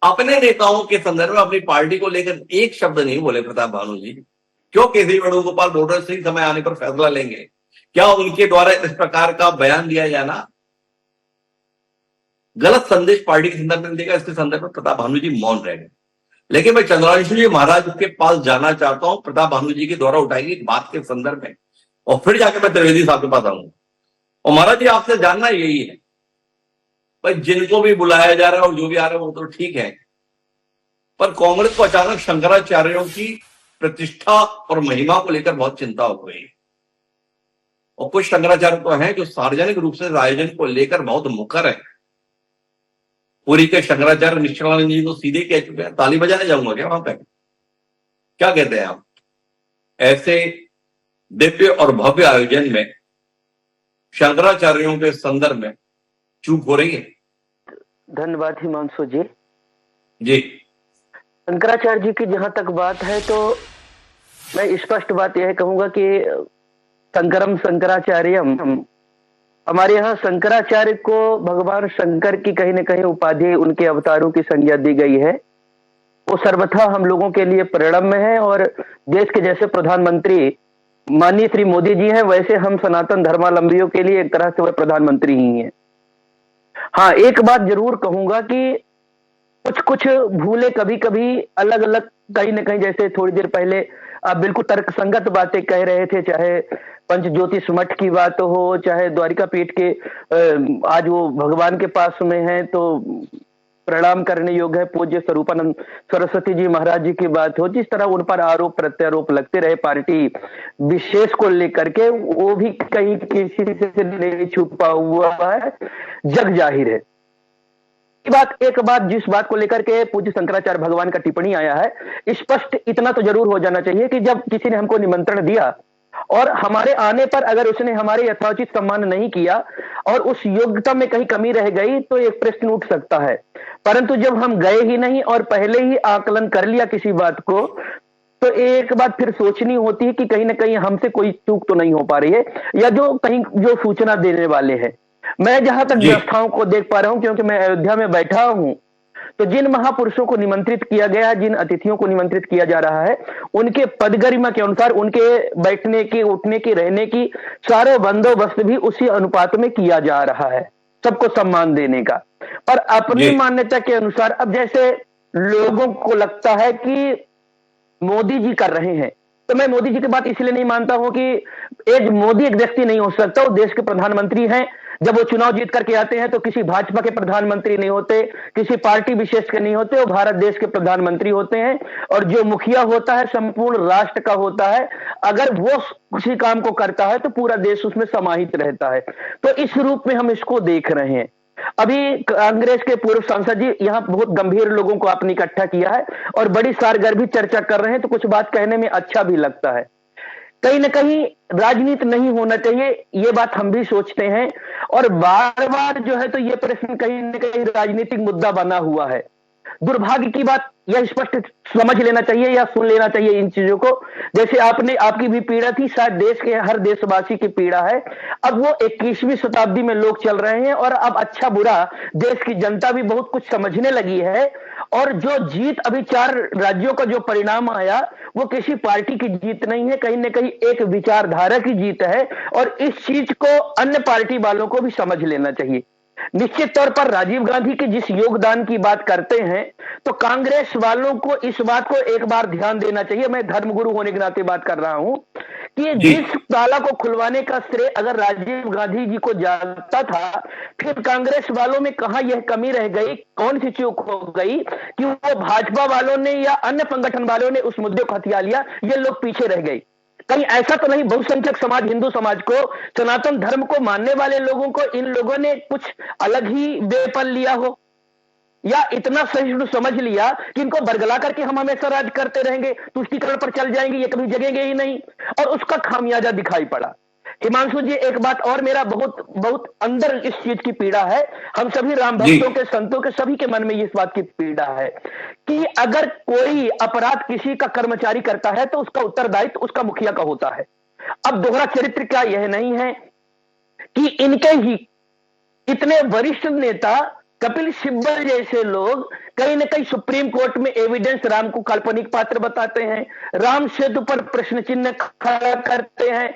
अपने नेताओं के संदर्भ में अपनी पार्टी को लेकर एक शब्द नहीं बोले प्रताप भानु जी। क्यों केसरी वेणुगोपाल वोटर से समय आने पर फैसला लेंगे? क्या उनके द्वारा इस प्रकार का बयान दिया जाना गलत संदेश पार्टी के संदर्भ में देगा? इसके संदर्भ में प्रताप भानु जी मौन रह गए। लेकिन मैं चंद्रांशु जी महाराज के पास जाना चाहता हूं प्रताप भानु जी के द्वारा उठाई गई बात के संदर्भ में, और फिर जाकर मैं त्रिवेदी साहब के पास आऊंगा। और महाराज जी आपसे जानना यही है, भाई जिनको भी बुलाया जा रहा है और जो भी आ रहा है वो तो ठीक है, पर कांग्रेस को अचानक शंकराचार्यों की प्रतिष्ठा और महिमा को लेकर बहुत चिंता हो गई। और कुछ शंकराचार्य तो हैं जो सार्वजनिक रूप से आयोजन को लेकर बहुत मुखर है। पुरी के शंकराचार्य निश्चलानंद जी तो सीधे कह चुके हैं, ताली बजाने जाऊंगा क्या वहां पे? क्या कहते हैं आप? ऐसे दिव्य और भव्य आयोजन में शंकराचार्यों के संदर्भ में चूक हो रही है। धन्यवाद हिमांशु जी। जी, शंकराचार्य जी की जहां तक बात है तो मैं स्पष्ट बात यह कहूंगा कि शंकरम शंकराचार्यम, हमारे यहाँ शंकराचार्य को भगवान शंकर की कहीं न कहीं उपाधि, उनके अवतारों की संज्ञा दी गई है। वो सर्वथा हम लोगों के लिए प्रेरणा है, और देश के जैसे प्रधानमंत्री माननीय श्री मोदी जी हैं, वैसे हम सनातन धर्मावलंबियों के लिए एक तरह से वह प्रधानमंत्री ही हैं। हाँ, एक बात जरूर कहूंगा कि कुछ कुछ भूले कभी कभी अलग अलग, कहीं न कहीं, जैसे थोड़ी देर पहले आप बिल्कुल तर्कसंगत बातें कह रहे थे, चाहे पंच ज्योतिष मठ की बात हो, चाहे द्वारिका पीठ के आज वो भगवान के पास में है तो प्रणाम करने योग्य है, पूज्य स्वरूपानंद सरस्वती जी महाराज जी की बात हो, जिस तरह उन पर आरोप प्रत्यारोप लगते रहे पार्टी विशेष को लेकर के, वो भी कहीं किसी से नहीं छुपा हुआ है, जग जाहिर है। एक बात जिस बात को लेकर के पूज्य शंकराचार्य भगवान का टिप्पणी आया है, स्पष्ट इतना तो जरूर हो जाना चाहिए कि जब किसी ने हमको निमंत्रण दिया और हमारे आने पर अगर उसने हमारे यथोचित सम्मान नहीं किया और उस योग्यता में कहीं कमी रह गई तो एक प्रश्न उठ सकता है। परंतु जब हम गए ही नहीं और पहले ही आकलन कर लिया किसी बात को, तो एक बात फिर सोचनी होती है कि कहीं ना कहीं हमसे कोई चूक तो नहीं हो पा रही है, या जो कहीं जो सूचना देने वाले हैं। मैं जहां तक व्यवस्थाओं को देख पा रहा हूं, क्योंकि मैं अयोध्या में बैठा हूं, तो जिन महापुरुषों को निमंत्रित किया गया है, जिन अतिथियों को निमंत्रित किया जा रहा है, उनके पद गरिमा के अनुसार उनके बैठने की, उठने की, रहने की सारे बंदोबस्त भी उसी अनुपात में किया जा रहा है, सबको सम्मान देने का। पर अपनी मान्यता के अनुसार अब जैसे लोगों को लगता है कि मोदी जी कर रहे हैं, तो मैं मोदी जी की बात इसलिए नहीं मानता हूं कि मोदी एक व्यक्ति नहीं हो सकता, वो देश के प्रधानमंत्री हैं, जब वो चुनाव जीत करके आते हैं तो किसी भाजपा के प्रधानमंत्री नहीं होते, किसी पार्टी विशेष के नहीं होते, वो भारत देश के प्रधानमंत्री होते हैं। और जो मुखिया होता है संपूर्ण राष्ट्र का होता है। अगर वो किसी काम को करता है तो पूरा देश उसमें समाहित रहता है। तो इस रूप में हम इसको देख रहे हैं। अभी कांग्रेस के पूर्व सांसद जी यहाँ बहुत गंभीर लोगों को आपने इकट्ठा किया है और बड़ी सारगर्भी चर्चा कर रहे हैं, तो कुछ बात कहने में अच्छा भी लगता है। कहीं ना कहीं राजनीति नहीं होना चाहिए, ये बात हम भी सोचते हैं। और बार बार जो है तो ये प्रश्न कहीं ना कहीं राजनीतिक मुद्दा बना हुआ है। दुर्भाग्य की बात यह स्पष्ट समझ लेना चाहिए या सुन लेना चाहिए इन चीजों को। जैसे आपकी भी पीड़ा थी, शायद देश के हर देशवासी की पीड़ा है। अब वो 21वीं शताब्दी में लोग चल रहे हैं और अब अच्छा बुरा देश की जनता भी बहुत कुछ समझने लगी है। और जो जीत अभी 4 राज्यों का जो परिणाम आया वो किसी पार्टी की जीत नहीं है, कहीं ना कहीं एक विचारधारा की जीत है। और इस चीज को अन्य पार्टी वालों को भी समझ लेना चाहिए। निश्चित तौर पर राजीव गांधी के जिस योगदान की बात करते हैं तो कांग्रेस वालों को इस बात को एक बार ध्यान देना चाहिए। मैं धर्मगुरु होने के नाते बात कर रहा हूं कि जिस ताला को खुलवाने का श्रेय अगर राजीव गांधी जी को जाता था, फिर कांग्रेस वालों में कहां यह कमी रह गई, कौन सी चूक हो गई कि वो भाजपा वालों ने या अन्य संगठन वालों ने उस मुद्दे को हथिया लिया, ये लोग पीछे रह गए। कहीं ऐसा तो नहीं बहुसंख्यक समाज, हिंदू समाज को, सनातन धर्म को मानने वाले लोगों को इन लोगों ने कुछ अलग ही बेपल लिया हो, या इतना सहिष्णु समझ लिया कि इनको बरगला करके हम हमेशा राज करते रहेंगे, तुष्टीकरण पर चल जाएंगे, ये कभी जगेंगे ही नहीं। और उसका खामियाजा दिखाई पड़ा। हिमांशु जी, एक बात और मेरा बहुत बहुत अंदर इस चीज की पीड़ा है, हम सभी राम भक्तों के, संतों के, सभी के मन में इस बात की पीड़ा है कि अगर कोई अपराध किसी का कर्मचारी करता है तो उसका उत्तरदायित्व उसका मुखिया का होता है। अब दोहरा चरित्र क्या यह नहीं है कि इनके ही इतने वरिष्ठ नेता कपिल सिब्बल जैसे लोग कहीं ना कहीं सुप्रीम कोर्ट में एविडेंस राम को काल्पनिक पात्र बताते हैं, राम सेतु पर प्रश्न चिन्ह खड़ा करते हैं।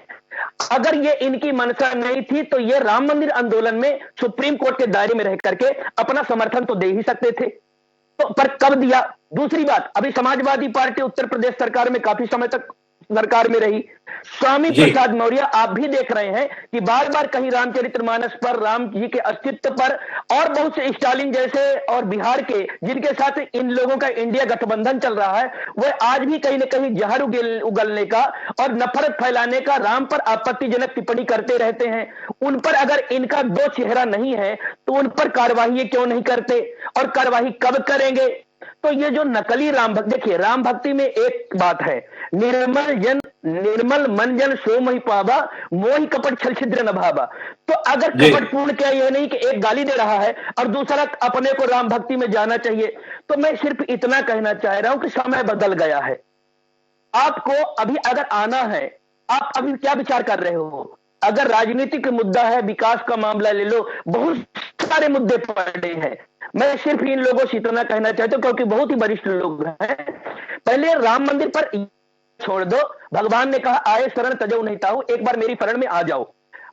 अगर ये इनकी मंशा नहीं थी तो ये राम मंदिर आंदोलन में सुप्रीम कोर्ट के दायरे में रह करके अपना समर्थन तो दे ही सकते थे, तो पर कब दिया। दूसरी बात, अभी समाजवादी पार्टी उत्तर प्रदेश सरकार में काफी समय तक सरकार में रही। स्वामी प्रसाद मौर्य आप भी देख रहे हैं कि बार बार कहीं रामचरितमानस पर, राम जी के अस्तित्व पर, और बहुत से स्टालिन जैसे और बिहार के जिनके साथ इन लोगों का इंडिया गठबंधन चल रहा है, वह आज भी कहीं ना कहीं जहर उगलने का और नफरत फैलाने का, राम पर आपत्तिजनक टिप्पणी करते रहते हैं। उन पर अगर इनका दो चेहरा नहीं है तो उन पर कार्यवाही क्यों नहीं करते, और कार्यवाही कब करेंगे। तो ये जो नकली राम भक्ति, देखिए राम भक्ति में एक बात है, निर्मल मन जन सो मही पावा, मोहि कपट छल छिद्र न भावा। तो अगर कपट पूर्ण क्या यह नहीं कि एक गाली दे रहा है और दूसरा अपने को राम भक्ति में जाना चाहिए। तो मैं सिर्फ इतना कहना चाह रहा हूं कि समय बदल गया है। आपको अभी अगर आना है, आप अभी क्या विचार कर रहे हो। अगर राजनीतिक मुद्दा है, विकास का मामला ले लो, बहुत सारे मुद्दे पड़े हैं। मैं सिर्फ इन लोगों से इतना कहना चाहता हूं क्योंकि बहुत ही वरिष्ठ लोग हैं, पहले राम मंदिर पर छोड़ दो। भगवान ने कहा आए शरण तजो नहीं ताऊ, एक बार मेरी शरण में आ जाओ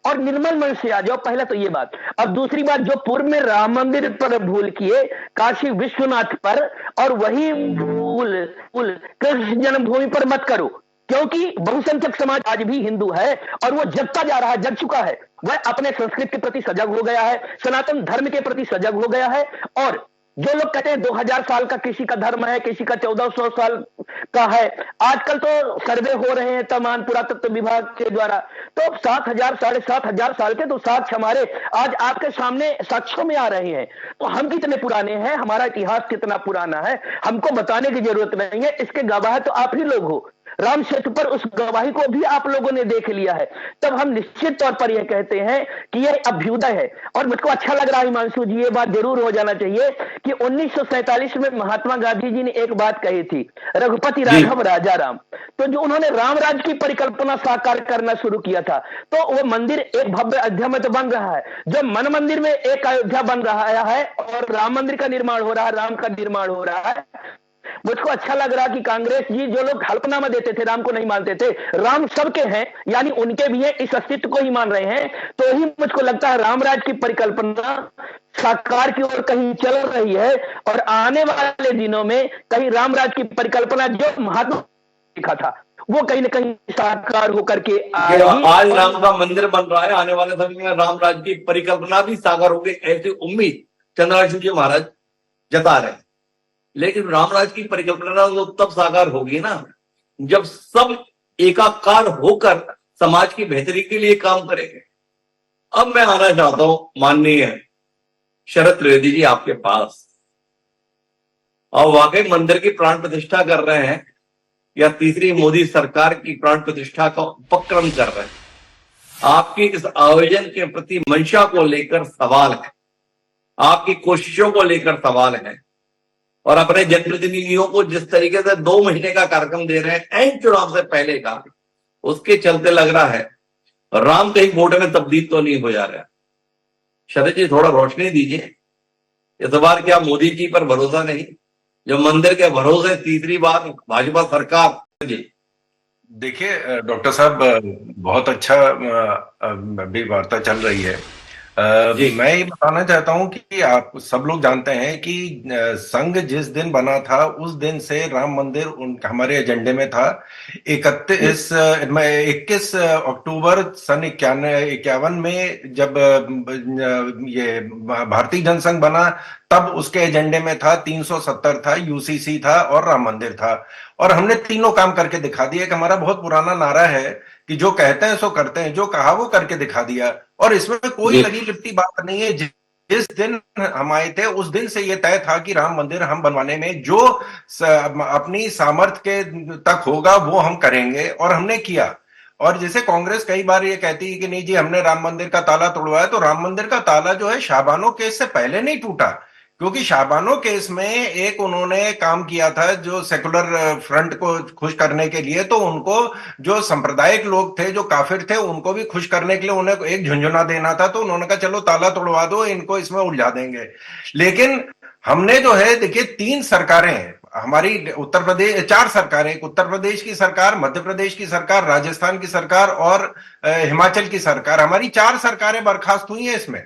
और निर्मल मन से आ जाओ, पहला तो ये बात। अब दूसरी बात, जो पूर्व में राम मंदिर पर भूल किए, काशी विश्वनाथ पर और वही भूल कृष्ण जन्मभूमि पर मत करो, क्योंकि बहुसंख्यक समाज आज भी हिंदू है और वो जगता जा रहा है, जग चुका है। वह अपने संस्कृत के प्रति सजग हो गया है, सनातन धर्म के प्रति सजग हो गया है। और जो लोग कहते हैं 2000 साल का किसी का धर्म है, किसी का 1400 साल का है, आजकल तो सर्वे हो रहे हैं तमाम पुरातत्व विभाग के द्वारा, तो 7000 7500 साल के तो साक्ष्य हमारे आज आपके सामने साक्ष्यों में आ रहे हैं। तो हम कितने पुराने हैं, हमारा इतिहास कितना पुराना है, हमको बताने की जरूरत नहीं है, इसके गवाह तो आप ही लोग हो। राम सेतु पर उस गवाही को भी आप लोगों ने देख लिया है। तब हम निश्चित तौर पर यह कहते हैं कि यह अभ्युदय है। और मुझको अच्छा लग रहा है हिमांशु जी, ये बात जरूर हो जाना चाहिए कि 1947 में महात्मा गांधी जी ने एक बात कही थी, रघुपति राघव राजा राम। तो जो उन्होंने राम राज्य की परिकल्पना साकार करना शुरू किया था, तो वो मंदिर एक भव्य अयोध्या में तो बन रहा है, जो मन मंदिर में एक अयोध्या बन रहा है और राम मंदिर का निर्माण हो रहा है, राम का निर्माण हो रहा है। मुझको अच्छा लग रहा कि कांग्रेस जी, जो लोग हल्फनामा देते थे, राम को नहीं मानते थे, राम सबके हैं, यानी उनके भी है, इस अस्तित्व को ही मान रहे हैं। तो ही मुझको लगता है रामराज की परिकल्पना साकार की ओर कहीं चल रही है और आने वाले दिनों में कहीं रामराज की परिकल्पना जो महात्मा लिखा था वो कहीं ना कहीं साकार होकर के आज आएगी। राम का मंदिर बन रहा है, आने वाले समय में राम राज्य की परिकल्पना भी साकार होगी, ऐसी उम्मीद चंद्रशेखर जी महाराज जता रहे हैं। लेकिन राम राज्य की परिकल्पना तो तब साकार होगी ना जब सब एकाकार होकर समाज की बेहतरी के लिए काम करेंगे। अब मैं आना चाहता हूं माननीय शरद त्रिवेदी जी आपके पास, और वाकई मंदिर की प्राण प्रतिष्ठा कर रहे हैं या तीसरी मोदी सरकार की प्राण प्रतिष्ठा का उपक्रम कर रहे हैं? आपकी इस आयोजन के प्रति मंशा को लेकर सवाल है, आपकी कोशिशों को लेकर सवाल है, और अपने जनप्रतिनिधियों को जिस तरीके से 2 महीने का कार्यक्रम दे रहे हैं एंड चुनाव से पहले का, उसके चलते लग रहा है राम कहीं वोट में तब्दील तो नहीं हो जा रहा। शरद जी थोड़ा रोशनी दीजिए, इस बार क्या मोदी जी पर भरोसा नहीं, जो मंदिर के भरोसे तीसरी बार भाजपा सरकार जी? देखिए डॉक्टर साहब, बहुत अच्छा अभी वार्ता चल रही है। मैं ये बताना चाहता हूं कि आप सब लोग जानते हैं कि संघ जिस दिन बना था उस दिन से राम मंदिर हमारे एजेंडे में था। 21 अक्टूबर सन 51 में जब ये भारतीय जनसंघ बना तब उसके एजेंडे में था, 370 था, यूसीसी था और राम मंदिर था। और हमने तीनों काम करके दिखा दिया। कि हमारा बहुत पुराना नारा है कि जो कहते हैं सो करते हैं, जो कहा वो करके दिखा दिया। और इसमें कोई लगी लिपटी बात नहीं है। जिस दिन हम आए थे उस दिन से ये तय था कि राम मंदिर हम बनवाने में जो अपनी सामर्थ्य के तक होगा वो हम करेंगे, और हमने किया। और जैसे कांग्रेस कई बार ये कहती है कि नहीं जी हमने राम मंदिर का ताला तोड़वाया, तो राम मंदिर का ताला जो है शाहबानो केस से पहले नहीं टूटा, क्योंकि शाहबानो केस में एक उन्होंने काम किया था जो सेकुलर फ्रंट को खुश करने के लिए। तो उनको जो सांप्रदायिक लोग थे, जो काफिर थे, उनको भी खुश करने के लिए उन्हें एक झुंझुना देना था। तो उन्होंने कहा चलो ताला तोड़वा दो, इनको इसमें उलझा देंगे। लेकिन हमने जो है देखिए 3 सरकारें हमारी उत्तर प्रदेश, 4 सरकारें, उत्तर प्रदेश की सरकार, मध्य प्रदेश की सरकार, राजस्थान की सरकार और हिमाचल की सरकार, हमारी 4 सरकारें बर्खास्त हुई हैं इसमें।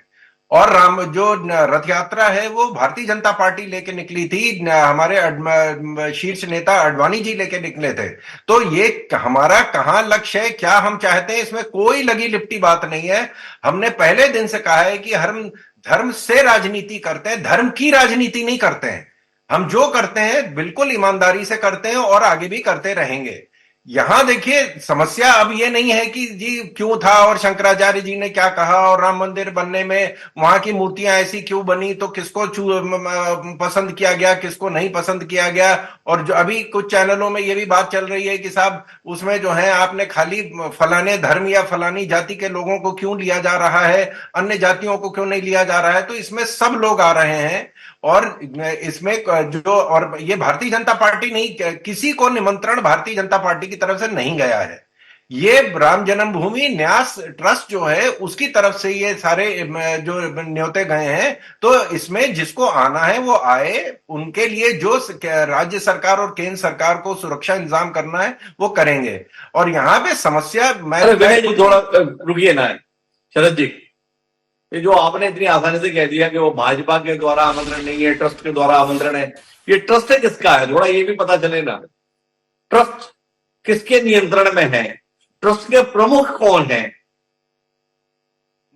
और राम जो रथ यात्रा है वो भारतीय जनता पार्टी लेके निकली थी, हमारे शीर्ष नेता आडवाणी जी लेके निकले थे। तो ये हमारा कहां लक्ष्य है, क्या हम चाहते हैं, इसमें कोई लगी लिपटी बात नहीं है। हमने पहले दिन से कहा है कि हम धर्म से राजनीति करते हैं, धर्म की राजनीति नहीं करते हैं। हम जो करते हैं बिल्कुल ईमानदारी से करते हैं और आगे भी करते रहेंगे। यहां देखिए समस्या अब ये नहीं है कि जी क्यों था और शंकराचार्य जी ने क्या कहा और राम मंदिर बनने में वहां की मूर्तियां ऐसी क्यों बनी, तो किसको पसंद किया गया, किसको नहीं पसंद किया गया। और जो अभी कुछ चैनलों में ये भी बात चल रही है कि साहब उसमें जो है आपने खाली फलाने धर्म या फलानी जाति के लोगों को क्यों लिया जा रहा है, अन्य जातियों को क्यों नहीं लिया जा रहा है। तो इसमें सब लोग आ रहे हैं और इसमें जो, और ये भारतीय जनता पार्टी नहीं, किसी को निमंत्रण भारतीय जनता पार्टी की तरफ से नहीं गया है। ये राम जन्मभूमि न्यास ट्रस्ट जो है उसकी तरफ से ये सारे जो न्योते गए हैं। तो इसमें जिसको आना है वो आए, उनके लिए जो राज्य सरकार और केंद्र सरकार को सुरक्षा इंतजाम करना है वो करेंगे। और यहाँ पे समस्या थोड़ा रुकिए ना शरद जी, ये जो आपने इतनी आसानी से कह दिया कि वो भाजपा के द्वारा आमंत्रण नहीं है, ट्रस्ट के द्वारा आमंत्रण है, ये ट्रस्ट है किसका है, थोड़ा ये भी पता चले ना। ट्रस्ट किसके नियंत्रण में है, ट्रस्ट के प्रमुख कौन है?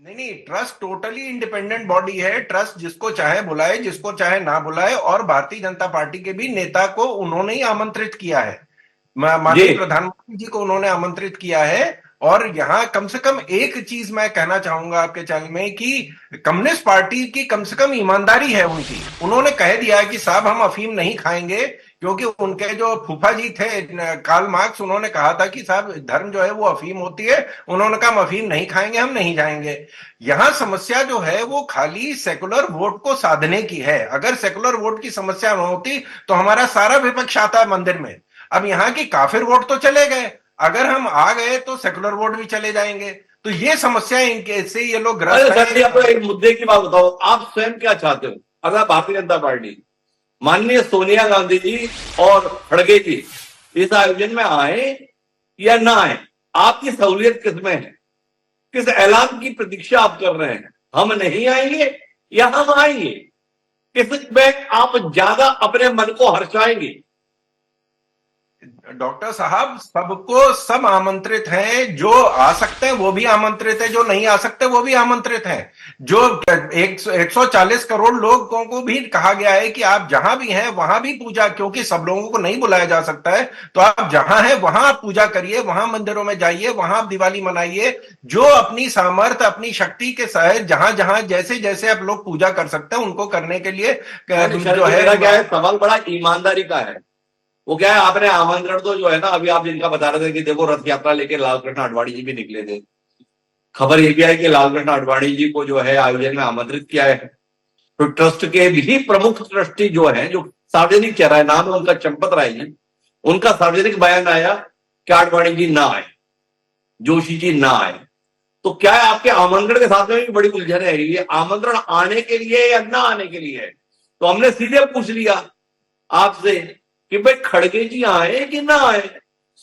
नहीं, ट्रस्ट टोटली इंडिपेंडेंट बॉडी है। ट्रस्ट जिसको चाहे बुलाए, जिसको चाहे ना बुलाए। और भारतीय जनता पार्टी के भी नेता को उन्होंने ही आमंत्रित किया है, माननीय प्रधानमंत्री जी को उन्होंने आमंत्रित किया है। और यहाँ कम से कम एक चीज मैं कहना चाहूंगा आपके चैनल में कि कम्युनिस्ट पार्टी की कम से कम ईमानदारी है उनकी। उन्होंने कह दिया है कि साहब हम अफीम नहीं खाएंगे, क्योंकि उनके जो फूफा जी थे कार्ल मार्क्स, उन्होंने कहा था कि साहब धर्म जो है वो अफीम होती है। उन्होंने कहा हम अफीम नहीं खाएंगे, हम नहीं जाएंगे। यहाँ समस्या जो है वो खाली सेकुलर वोट को साधने की है। अगर सेकुलर वोट की समस्या न होती तो हमारा सारा विपक्ष आता मंदिर में। अब यहाँ की काफिर वोट तो चले गए, अगर हम आ गए तो सेकुलर वोट भी चले जाएंगे। तो ये समस्या इनके से ये लोग ग्रस्त हैं। आपको एक मुद्दे की बात बताओ, आप स्वयं क्या चाहते हो? अगर भारतीय जनता पार्टी, माननीय सोनिया गांधी जी और खड़गे जी इस आयोजन में आए या ना आए, आपकी सहूलियत किसमें है? किस ऐलान की प्रतीक्षा आप कर रहे हैं? हम नहीं आएंगे या हम आएंगे? किस में आप ज्यादा अपने मन को हर्षाएंगे? डॉक्टर साहब सबको सब आमंत्रित हैं, जो आ सकते हैं वो भी आमंत्रित है, जो नहीं आ सकते वो भी आमंत्रित हैं। जो 140 करोड़ लोगों को भी कहा गया है कि आप जहां भी हैं वहां भी पूजा, क्योंकि सब लोगों को नहीं बुलाया जा सकता है, तो आप जहां हैं वहां आप पूजा करिए, वहां मंदिरों में जाइए, वहां आप दिवाली मनाइए। जो अपनी सामर्थ्य अपनी शक्ति के साथ जहां जहां जैसे जैसे आप लोग पूजा कर सकते हैं उनको करने के लिए जो मेरा क्या है। है, सवाल बड़ा ईमानदारी का है। वो क्या है, आपने आमंत्रण तो जो है ना, अभी आप जिनका बता रहे थे कि देखो रथ यात्रा लेके लालकृष्ण आडवाणी जी भी निकले थे। खबर ये भी है कि लालकृष्ण आडवाणी जी को जो है आयोजन में आमंत्रित किया है। तो ट्रस्ट के भी प्रमुख ट्रस्टी जो है, जो सार्वजनिक चेहरा है, नाम है उनका चंपत राय जी, उनका सार्वजनिक बयान आया कि आडवाणी जी ना आए, जोशी जी ना आए। तो क्या है, आपके आमंत्रण के साथ में भी बड़ी उलझन है। ये आमंत्रण आने के लिए या ना आने के लिए है? तो हमने सीधे पूछ लिया आपसे कि भाई खड़गे जी आए कि ना आए,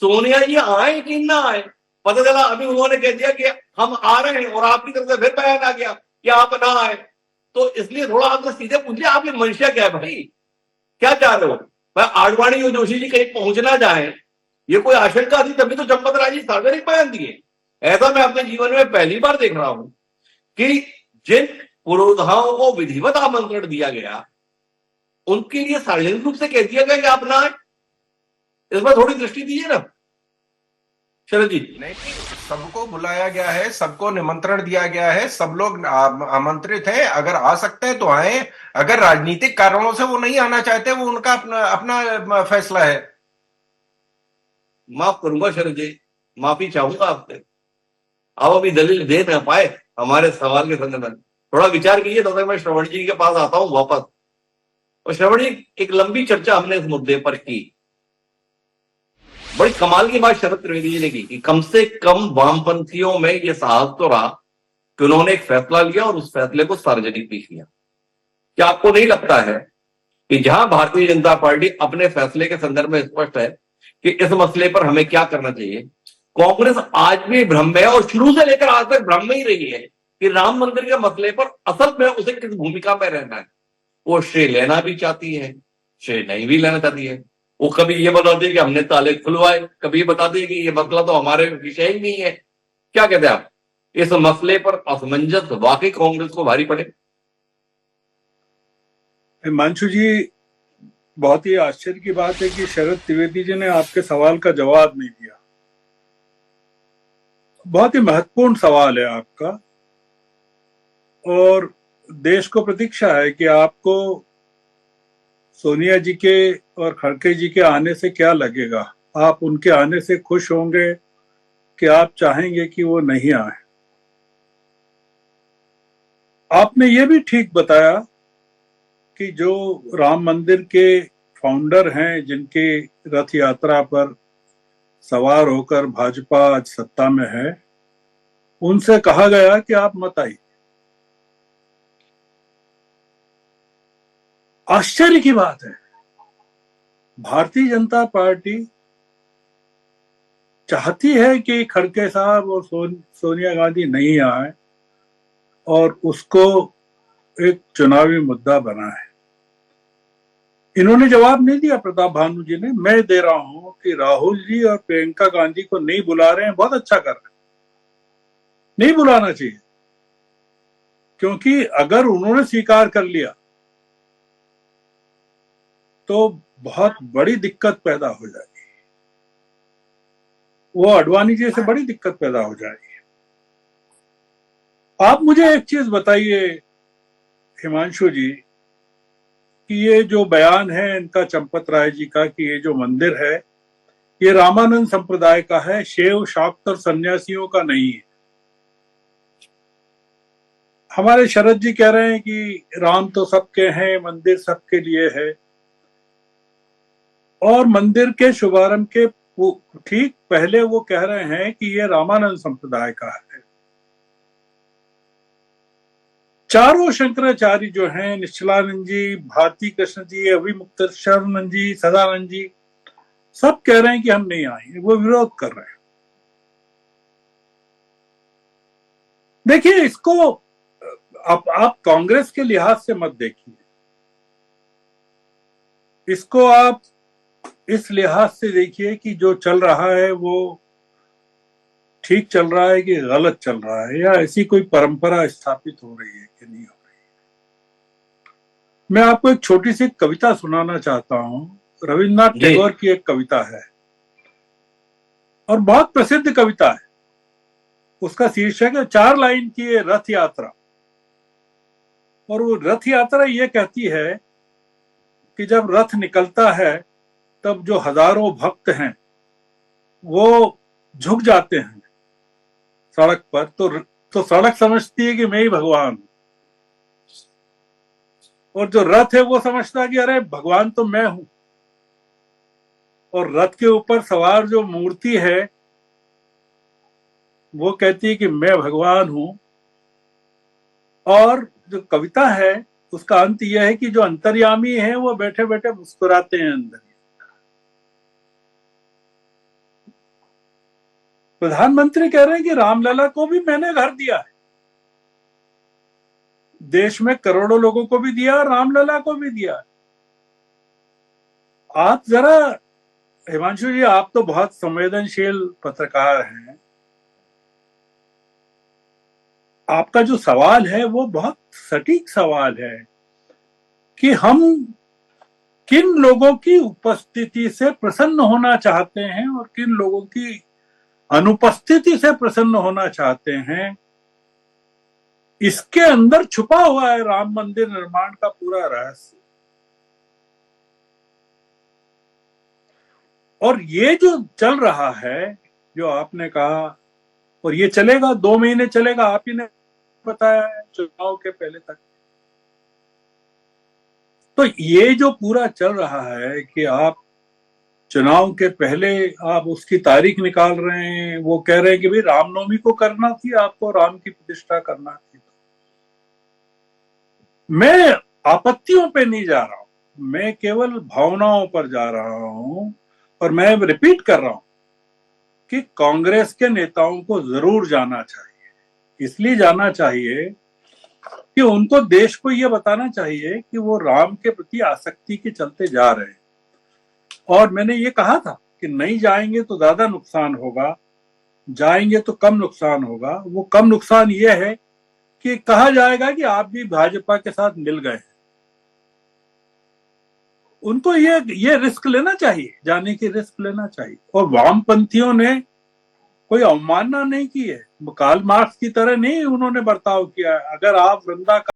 सोनिया जी आए कि ना आए। पता चला अभी उन्होंने कह दिया कि हम आ रहे हैं और आपकी तरफ से फिर बयान आ गया कि आप ना आए। तो इसलिए थोड़ा आपसे सीधे पूछ लिया, आपकी मंशा क्या है भाई, क्या चाह रहे हो? भाई आडवाणी और जोशी जी कहीं पहुंचना चाहे, ये कोई आशंका थी तभी तो चंपत राय जी सार्वजनिक बयान दिए। ऐसा मैं अपने जीवन में पहली बार देख रहा हूं कि जिन पुरोधाओं को विधिवत आमंत्रण दिया गया उनके लिए सार्वजनिक रूप से कह दिया गया कि आप ना आए। इस पर थोड़ी दृष्टि दीजिए ना शरद जी। नहीं, सबको बुलाया गया है, सबको निमंत्रण दिया गया है, सब लोग आमंत्रित हैं। अगर आ सकते हैं तो आए, अगर राजनीतिक कारणों से वो नहीं आना चाहते वो उनका अपना अपना फैसला है। माफ करूंगा शरद जी, माफी चाहूंगा आपसे। आप अभी दलील दे ना पाए हमारे सवाल के संदर्भ में, थोड़ा विचार कीजिए, तब तक मैं श्रवण जी के पास आता हूं वापस। और श्रवण जी, एक लंबी चर्चा हमने इस मुद्दे पर की। बड़ी कमाल की बात शरद त्रिवेदी जी ने की कि कम से कम वामपंथियों में यह साहस तो रहा कि उन्होंने एक फैसला लिया और उस फैसले को सार्वजनिक भी किया। क्या आपको नहीं लगता है कि जहां भारतीय जनता पार्टी अपने फैसले के संदर्भ में स्पष्ट है कि इस मसले पर हमें क्या करना चाहिए, कांग्रेस आज भी भ्रम में है और शुरू से लेकर आज तक भ्रम में ही रही है कि राम मंदिर के मसले पर असल में उसे किस भूमिका में रहना है। वो श्रेय लेना भी चाहती है, श्रेय नहीं भी लेना चाहती है। वो कभी ये बताती है कि हमने ताले खुलवाए, कभी ये बताती है कि ये मसला तो हमारे विषय ही नहीं है। क्या कहते हैं आप, इस मसले पर असमंजस वाकई कांग्रेस को भारी पड़े? हिमांशु जी, बहुत ही आश्चर्य की बात है कि शरद त्रिवेदी जी ने आपके सवाल का जवाब नहीं दिया। बहुत ही महत्वपूर्ण सवाल है आपका, और देश को प्रतीक्षा है कि आपको सोनिया जी के और खड़गे जी के आने से क्या लगेगा। आप उनके आने से खुश होंगे कि आप चाहेंगे कि वो नहीं आए? आपने ये भी ठीक बताया कि जो राम मंदिर के फाउंडर हैं, जिनके रथ यात्रा पर सवार होकर भाजपा आज सत्ता में है, उनसे कहा गया कि आप मत आइए। आश्चर्य की बात है, भारतीय जनता पार्टी चाहती है कि खड़गे साहब और सोनिया गांधी नहीं आए और उसको एक चुनावी मुद्दा बनाए। इन्होंने जवाब नहीं दिया, प्रताप भानु जी ने। मैं दे रहा हूं कि राहुल जी और प्रियंका गांधी को नहीं बुला रहे हैं, बहुत अच्छा कर रहे हैं, नहीं बुलाना चाहिए। क्योंकि अगर उन्होंने स्वीकार कर लिया तो बहुत बड़ी दिक्कत पैदा हो जाएगी, वो आडवाणी जी से बड़ी दिक्कत पैदा हो जाएगी। आप मुझे एक चीज बताइए हिमांशु जी, कि ये जो बयान है इनका चंपत राय जी का कि ये जो मंदिर है ये रामानंद संप्रदाय का है, शैव शाक्त और सन्यासियों का नहीं है। हमारे शरद जी कह रहे हैं कि राम तो सबके हैं, मंदिर सबके लिए है, और मंदिर के शुभारंभ के ठीक पहले वो कह रहे हैं कि ये रामानंद संप्रदाय का है। चारों शंकराचार्य जो हैं, निश्चलानंद जी, भारती कृष्ण जी, अभिमुक्तेश्वरानंद जी, सदानंद जी, सब कह रहे हैं कि हम नहीं आएंगे, वो विरोध कर रहे हैं। देखिए, इसको आप कांग्रेस के लिहाज से मत देखिए, इसको आप इस लिहाज से देखिए कि जो चल रहा है वो ठीक चल रहा है कि गलत चल रहा है, या ऐसी कोई परंपरा स्थापित हो रही है कि नहीं हो रही। मैं आपको एक छोटी सी कविता सुनाना चाहता हूं। रविन्द्रनाथ जी। टैगोर की एक कविता है और बहुत प्रसिद्ध कविता है। उसका शीर्षक है 4 लाइन की है, रथ यात्रा। और वो रथ यात्रा ये कहती है कि जब रथ निकलता है तब जो हजारों भक्त हैं वो झुक जाते हैं सड़क पर, तो सड़क समझती है कि मैं ही भगवान हूं, और जो रथ है वो समझता है कि अरे भगवान तो मैं हूं। और रथ के ऊपर सवार जो मूर्ति है वो कहती है कि मैं भगवान हूं। और जो कविता है उसका अंत यह है कि जो अंतर्यामी है वो बैठे बैठे मुस्कुराते हैं अंदर। प्रधानमंत्री कह रहे हैं कि रामलला को भी मैंने घर दिया है, देश में करोड़ों लोगों को भी दिया और रामलला को भी दिया। आप जरा, हिमांशु जी, आप तो बहुत संवेदनशील पत्रकार हैं, आपका जो सवाल है वो बहुत सटीक सवाल है कि हम किन लोगों की उपस्थिति से प्रसन्न होना चाहते हैं और किन लोगों की अनुपस्थिति से प्रसन्न होना चाहते हैं। इसके अंदर छुपा हुआ है राम मंदिर निर्माण का पूरा रहस्य। और ये जो चल रहा है, जो आपने कहा, और ये चलेगा 2 महीने चलेगा, आप ही ने बताया है, चुनाव के पहले तक। तो ये जो पूरा चल रहा है कि आप चुनाव के पहले आप उसकी तारीख निकाल रहे हैं, वो कह रहे हैं कि भाई रामनवमी को करना थी, आपको राम की प्रतिष्ठा करना थी। मैं आपत्तियों पे नहीं जा रहा हूं, मैं केवल भावनाओं पर जा रहा हूं। और मैं रिपीट कर रहा हूं कि कांग्रेस के नेताओं को जरूर जाना चाहिए। इसलिए जाना चाहिए कि उनको देश को यह बताना चाहिए कि वो राम के प्रति आसक्ति के चलते जा रहे हैं। और मैंने ये कहा था कि नहीं जाएंगे तो ज्यादा नुकसान होगा, जाएंगे तो कम नुकसान होगा। वो कम नुकसान ये है कि कहा जाएगा कि आप भी भाजपा के साथ मिल गए। उनको ये रिस्क लेना चाहिए, जाने की रिस्क लेना चाहिए। और वामपंथियों ने कोई अवमानना नहीं की है, कार्ल मार्क्स की तरह नहीं उन्होंने बर्ताव किया है। अगर आप वृंदा का,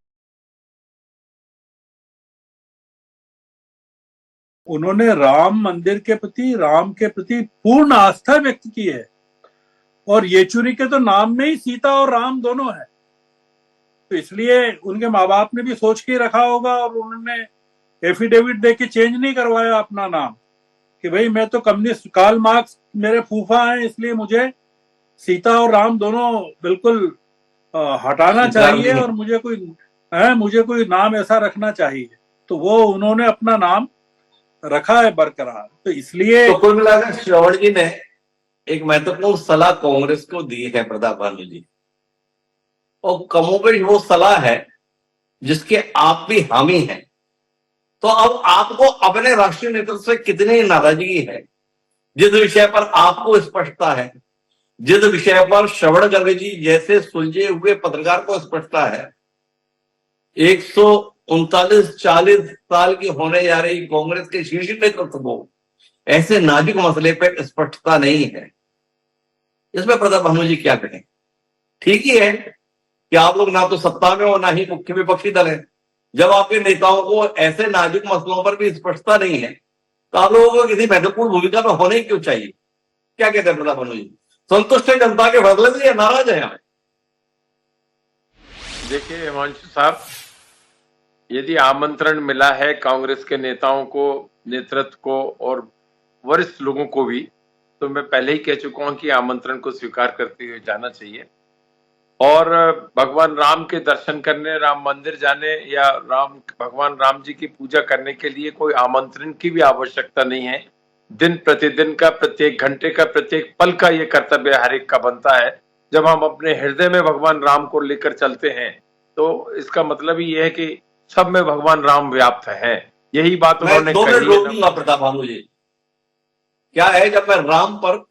उन्होंने राम मंदिर के प्रति, राम के प्रति पूर्ण आस्था व्यक्त की है। और येचुरी के तो नाम में ही सीता और राम दोनों है, तो इसलिए उनके माँ बाप ने भी सोच के रखा होगा और उन्होंने एफिडेविट दे के चेंज नहीं करवाया अपना नाम कि भाई मैं तो कम्युनिस्ट, कार्ल मार्क्स मेरे फूफा हैं, इसलिए मुझे सीता और राम दोनों बिल्कुल हटाना चाहिए और मुझे कोई नाम ऐसा रखना चाहिए। तो वो उन्होंने अपना नाम रखा है बरकरार। तो इसलिए तो कुल मिलाकर श्रवण जी ने एक महत्वपूर्ण सलाह कांग्रेस को दी है, प्रताप भानु जी, और कमोबेश वो सलाह है जिसके आप भी हामी हैं। तो अब आपको अपने राष्ट्रीय नेतृत्व से कितनी नाराजगी है, जिस विषय पर आपको स्पष्टता है, जिस विषय पर श्रवण गर्ग जी जैसे सुलझे हुए पत्रकार को स्पष्टता है। 139-40 साल की होने जा रही कांग्रेस के शीर्ष नेतृत्व को ऐसे नाजुक मसले पर स्पष्टता नहीं है। इसमें प्रताप भानु जी क्या कहें? ठीक ही है कि आप लोग ना तो सत्ता में हो ना ही मुख्य विपक्षी दल है। जब आपके नेताओं को ऐसे नाजुक मसलों पर भी स्पष्टता नहीं है तो आप लोगों को किसी महत्वपूर्ण भूमिका में होने ही क्यों चाहिए? क्या कहते हैं प्रताप भानु जी? संतुष्ट है जनता के फैसले से या नाराज है? हमें देखिए हिमांशु साहब, यदि आमंत्रण मिला है कांग्रेस के नेताओं को, नेतृत्व को और वरिष्ठ लोगों को भी, तो मैं पहले ही कह चुका हूं कि आमंत्रण को स्वीकार करते हुए जाना चाहिए। और भगवान राम के दर्शन करने, राम मंदिर जाने या भगवान राम जी की पूजा करने के लिए कोई आमंत्रण की भी आवश्यकता नहीं है। दिन प्रतिदिन का, प्रत्येक घंटे का, प्रत्येक पल का ये कर्तव्य हर एक का बनता है। जब हम अपने हृदय में भगवान राम को लेकर चलते हैं तो इसका मतलब ही यह है कि सब में भगवान राम व्याप्त हैं। यही बात उन्होंने कही है। प्रताप भानु जी, क्या है, जब मैं राम पर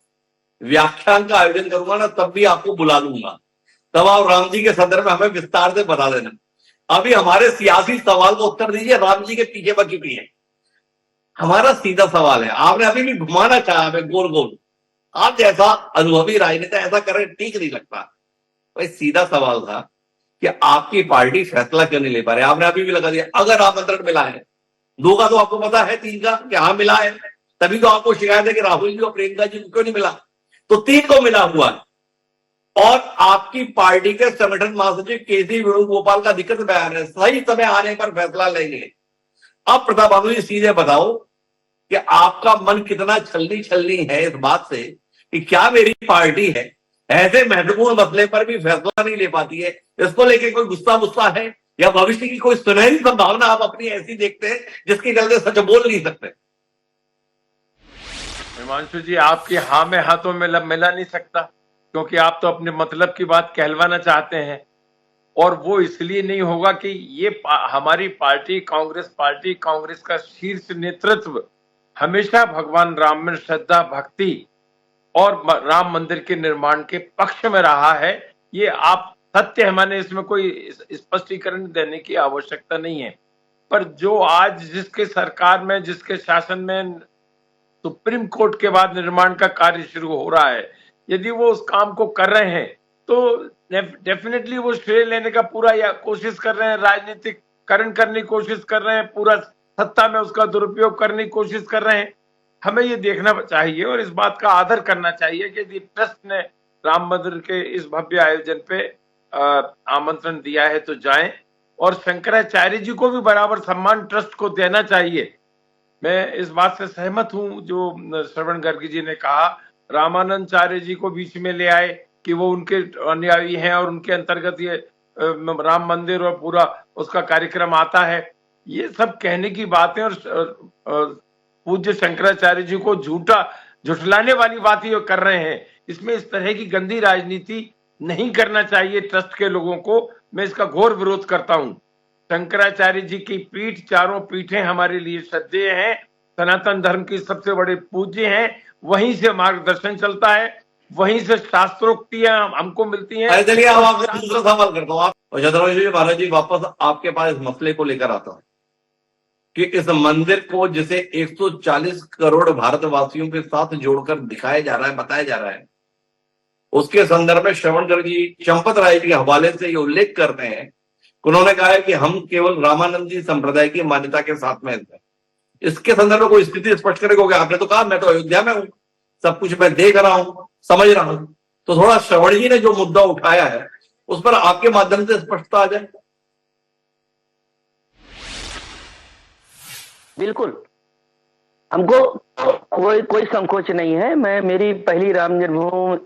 व्याख्यान का आयोजन करूंगा ना, तब भी आपको बुला लूंगा, तब आप राम जी के संदर्भ में हमें विस्तार से बता देना। अभी हमारे सियासी सवाल को उत्तर दीजिए, राम जी के पीछे बची हुई है। हमारा सीधा सवाल है, आपने अभी भी घुमाना चाहा हमें गोल गोल। आप जैसा अनुभवी राजनेता ऐसा करें ठीक नहीं लगता। भाई सीधा सवाल था कि आपकी पार्टी फैसला क्यों नहीं ले पा रही। आपने अभी भी लगा दिया अगर आमंत्रण मिला है, 2 का तो आपको पता है, 3 का कि हाँ मिला है, तभी तो आपको शिकायत है कि राहुल जी और प्रियंका जी को क्यों नहीं मिला। तो 3 को मिला हुआ है। और आपकी पार्टी के संगठन महासचिव केसी वेणुगोपाल का अधिकृत बयान है, सही समय आने पर फैसला लेंगे। अब प्रताप बाबू जी सीधे बताओ कि आपका मन कितना छलनी छलनी है इस बात से कि क्या मेरी पार्टी है ऐसे महत्वपूर्ण मसले पर भी फैसला नहीं ले पाती है। इसको लेके कोई गुस्सा है या भविष्य की कोई सुनहरी संभावना आप अपनी ऐसी देखते हैं जिसकी चलते सच बोल नहीं सकते। हिमांशु जी, आपकी हाँ में हाथों में मिला नहीं सकता, क्योंकि आप तो अपने मतलब की बात कहलवाना चाहते हैं। और वो इसलिए नहीं होगा कि ये हमारी पार्टी कांग्रेस का शीर्ष नेतृत्व हमेशा भगवान राम में श्रद्धा भक्ति और राम मंदिर के निर्माण के पक्ष में रहा है। ये आप सत्य है, मैंने इसमें कोई स्पष्टीकरण देने की आवश्यकता नहीं है। पर जो आज जिसके सरकार में, जिसके शासन में सुप्रीम कोर्ट के बाद निर्माण का कार्य शुरू हो रहा है, यदि वो उस काम को कर रहे हैं तो डेफिनेटली वो श्रेय लेने का पूरा या कोशिश कर रहे हैं, राजनीतिकरण करने की कोशिश कर रहे हैं, पूरा सत्ता में उसका दुरुपयोग करने की कोशिश कर रहे हैं। हमें ये देखना चाहिए और इस बात का आदर करना चाहिए कि यदि ट्रस्ट ने राम मंदिर के इस भव्य आयोजन पे आमंत्रण दिया है तो जाएं, और शंकराचार्य जी को भी बराबर सम्मान ट्रस्ट को देना चाहिए। मैं इस बात से सहमत हूं जो श्रवण गर्ग जी ने कहा, रामानंदाचार्य जी को बीच में ले आए कि वो उनके अनुयायी हैं और उनके अंतर्गत ये राम मंदिर और पूरा उसका कार्यक्रम आता है। ये सब कहने की बातें और पूज्य शंकराचार्य जी को झुठलाने वाली बात ये कर रहे हैं। इसमें इस तरह की गंदी राजनीति नहीं करना चाहिए ट्रस्ट के लोगों को। मैं इसका घोर विरोध करता हूं। शंकराचार्य जी की पीठ, चारों पीठें हमारे लिए श्रद्धेय हैं, सनातन धर्म की सबसे बड़े पूज्य हैं, वहीं से मार्गदर्शन चलता है, वहीं से शास्त्रोक्तियां हमको मिलती हैं। चलिए अब आपसे दूसरा सवाल करता हूँ। आप चंद्रबाबू महाराज जी, वापस आपके पास इस मसले को लेकर आता हूँ कि इस मंदिर को जिसे 140 करोड़ भारतवासियों के साथ जोड़कर दिखाया जा रहा है, बताया जा रहा है, उसके संदर्भ में श्रवण गर्ग जी चंपत राय के हवाले से ये उल्लेख करते हैं। उन्होंने कहा है कि हम केवल रामानंद जी संप्रदाय की मान्यता के साथ में हैं। इसके संदर्भ में कोई स्थिति स्पष्ट करेगा? आपने तो कहा मैं तो अयोध्या में हूं, सब कुछ मैं देख रहा हूं, समझ रहा हूं, तो थोड़ा श्रवण जी ने जो मुद्दा उठाया है उस पर आपके माध्यम से स्पष्टता आ जाए। बिल्कुल, हमको कोई संकोच नहीं है। मेरी पहली राम जन्मभूमि,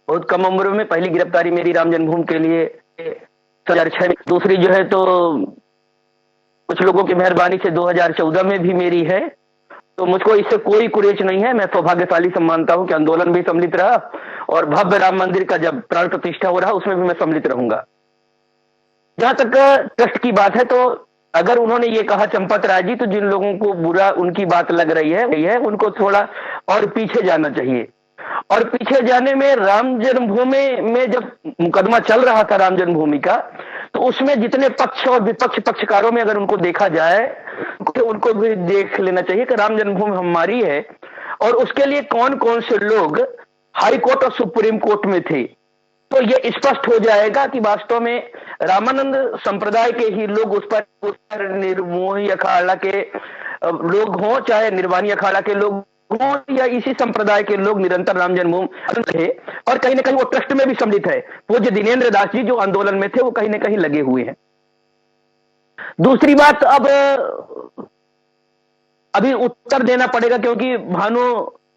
बहुत कम उम्र में पहली गिरफ्तारी मेरी राम जन्मभूमि के लिए 2006 में, दूसरी जो है तो कुछ लोगों की मेहरबानी से 2014 में भी मेरी है। तो मुझको इससे कोई कुरेच नहीं है। मैं सौभाग्यशाली मानता हूं कि आंदोलन भी सम्मिलित रहा और भव्य राम मंदिर का जब प्राण प्रतिष्ठा हो रहा उसमें भी मैं सम्मिलित रहूंगा। जहां तक ट्रस्ट की बात है, तो अगर उन्होंने ये कहा चंपत राय जी, तो जिन लोगों को बुरा उनकी बात लग रही है उनको थोड़ा और पीछे जाना चाहिए। और पीछे जाने में, राम जन्मभूमि में जब मुकदमा चल रहा था राम जन्मभूमि का, तो उसमें जितने पक्ष और विपक्ष पक्षकारों में अगर उनको देखा जाए तो उनको भी देख लेना चाहिए कि राम जन्मभूमि हमारी है और उसके लिए कौन कौन से लोग हाई कोर्ट और सुप्रीम कोर्ट में थे। तो ये स्पष्ट हो जाएगा कि वास्तव में रामानंद संप्रदाय के ही लोग उस पर निर्मोही अखाड़ा के लोग हों, चाहे निर्वाणी अखाड़ा के लोग हों, या इसी संप्रदाय के लोग निरंतर राम जन्मभूमि थे। और कहीं ना कहीं वो ट्रस्ट में भी सम्मिलित है। पूज्य दिनेंद्र दास जी जो आंदोलन में थे वो कहीं ना कहीं लगे हुए हैं। दूसरी बात, अब अभी उत्तर देना पड़ेगा क्योंकि भानु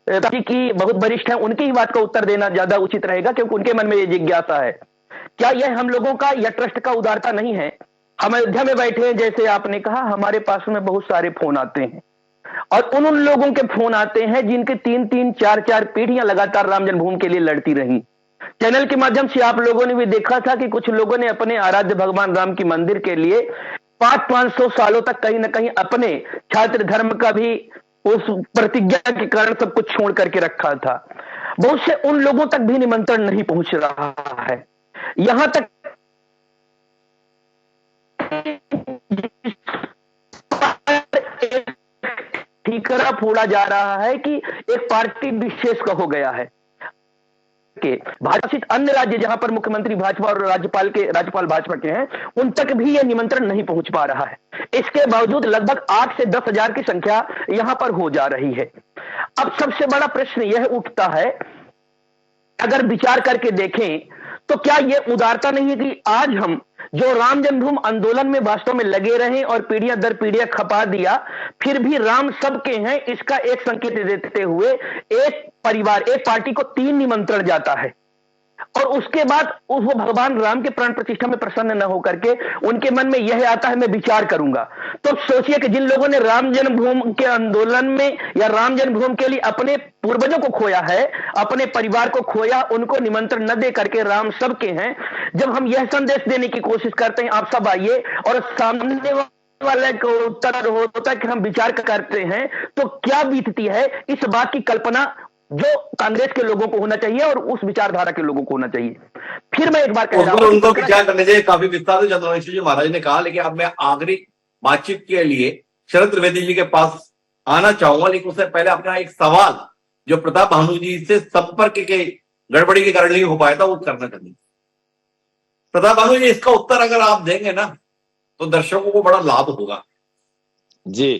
की बहुत वरिष्ठ है, उनकी ही बात का उत्तर देना ज्यादा उचित रहेगा क्योंकि उनके मन में ये जिज्ञासा है। क्या यह हम लोगों का या ट्रस्ट का उदारता नहीं है? हम अयोध्या में बैठे हैं, जैसे आपने कहा, हमारे पास में बहुत सारे फोन आते हैं और उन लोगों के फोन आते हैं जिनके 3-3, 4-4 पीढ़ियां लगातार राम जन्मभूमि के लिए लड़ती रही। चैनल के माध्यम से आप लोगों ने भी देखा था कि कुछ लोगों ने अपने आराध्य भगवान राम की मंदिर के लिए 500-500 सालों तक कहीं ना कहीं अपने छात्र धर्म का भी उस प्रतिज्ञा के कारण सब कुछ छोड़ करके रखा था, बहुत से उन लोगों तक भी निमंत्रण नहीं पहुंच रहा है। यहां तक ठीकरा फोड़ा जा रहा है कि एक पार्टी विशेष का हो गया है के भाजपा शासित अन्य राज्य जहां पर मुख्यमंत्री भाजपा और राज्यपाल भाजपा के हैं, उन तक भी यह निमंत्रण नहीं पहुंच पा रहा है। इसके बावजूद लगभग 8 से 10 हजार की संख्या यहां पर हो जा रही है। अब सबसे बड़ा प्रश्न यह उठता है, अगर विचार करके देखें तो क्या यह उदारता नहीं है कि आज हम जो राम जन्मभूमि आंदोलन में वास्तव में लगे रहे और पीढ़ियां दर पीढ़ियां खपा दिया, फिर भी राम सबके हैं, इसका एक संकेत देते हुए एक परिवार, एक पार्टी को 3 निमंत्रण जाता है और उसके बाद वो भगवान राम के प्राण प्रतिष्ठा में प्रसन्न न होकर के उनके मन में यह आता है मैं विचार करूंगा। तो सोचिए कि जिन लोगों ने राम जन्मभूमि के आंदोलन में या राम जन्मभूमि के लिए अपने पूर्वजों को खोया है, अपने परिवार को खोया, उनको निमंत्रण न दे करके राम सबके हैं, जब हम यह संदेश देने की कोशिश करते हैं आप सब आइए और सामने वाले को उत्तर होता है कि हम विचार करते हैं, तो क्या बीतती है, इस बात की कल्पना जो कांग्रेस के लोगों को होना चाहिए और उस विचारधारा के लोगों को होना चाहिए। फिर मैं एक बार कह रहा हूं, उनको विचार करने चाहिए। काफी विस्तार से चंद्रवंशी जी महाराज ने कहा, लेकिन अब मैं आखिरी बातचीत के लिए शरद त्रिवेदी जी के पास आना चाहूंगा, लेकिन उससे पहले अपना एक सवाल जो प्रताप भानु जी से संपर्क के गड़बड़ी के कारण नहीं हो पाया था वो करना चाहिए। प्रताप भानु जी, इसका उत्तर अगर आप देंगे ना तो दर्शकों को बड़ा लाभ होगा जी।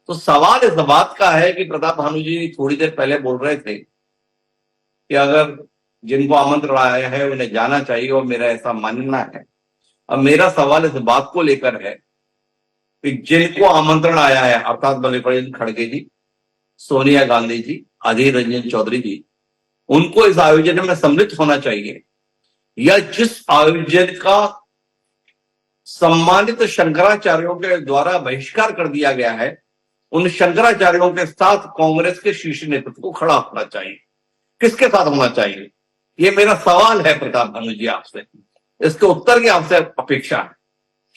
तो सवाल इस बात का है कि प्रताप भानु जी थोड़ी देर पहले बोल रहे थे कि अगर जिनको आमंत्रण आया है उन्हें जाना चाहिए और मेरा ऐसा मानना है। अब मेरा सवाल इस बात को लेकर है कि जिनको आमंत्रण आया है अर्थात मल्लिकार्जुन खड़गे जी, सोनिया गांधी जी, अधीर रंजन चौधरी जी, उनको इस आयोजन में सम्मिलित होना चाहिए या जिस आयोजन का सम्मानित शंकराचार्यों के द्वारा बहिष्कार कर दिया गया है उन शंकराचार्यों के साथ कांग्रेस के शीर्ष नेतृत्व को खड़ा होना चाहिए, किसके साथ होना चाहिए? ये मेरा सवाल है प्रताप भानु जी आपसे, इसके उत्तर की आपसे अपेक्षा है।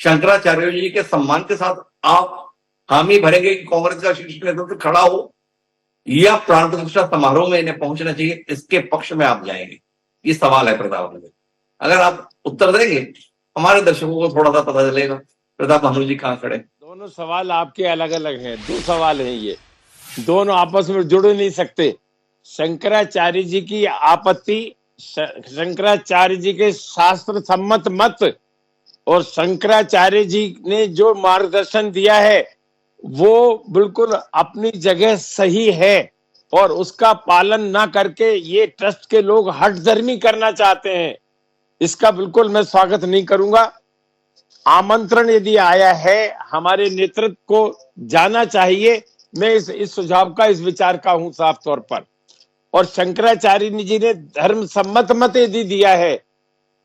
शंकराचार्य जी के सम्मान के साथ आप हामी भरेंगे कि कांग्रेस का शीर्ष नेतृत्व खड़ा हो या प्राण प्रतिष्ठा समारोह में इन्हें पहुंचना चाहिए, इसके पक्ष में आप जाएंगे? ये सवाल है प्रताप भानु जी, अगर आप उत्तर देंगे हमारे दर्शकों को थोड़ा सा पता चलेगा प्रताप भानु जी कहाँ खड़े। दोनों सवाल आपके अलग अलग हैं, 2 सवाल हैं, ये दोनों आपस में जुड़ नहीं सकते। शंकराचार्य जी की आपत्ति, शंकराचार्य जी के शास्त्र सम्मत मत और शंकराचार्य जी ने जो मार्गदर्शन दिया है वो बिल्कुल अपनी जगह सही है और उसका पालन ना करके ये ट्रस्ट के लोग हठधर्मी करना चाहते हैं, इसका बिल्कुल मैं स्वागत नहीं करूंगा। आमंत्रण यदि आया है हमारे नेतृत्व को जाना चाहिए, मैं इस सुझाव का, इस विचार का हूं साफ तौर पर। और शंकराचार्य जी ने धर्म सम्मत मत यदि दिया है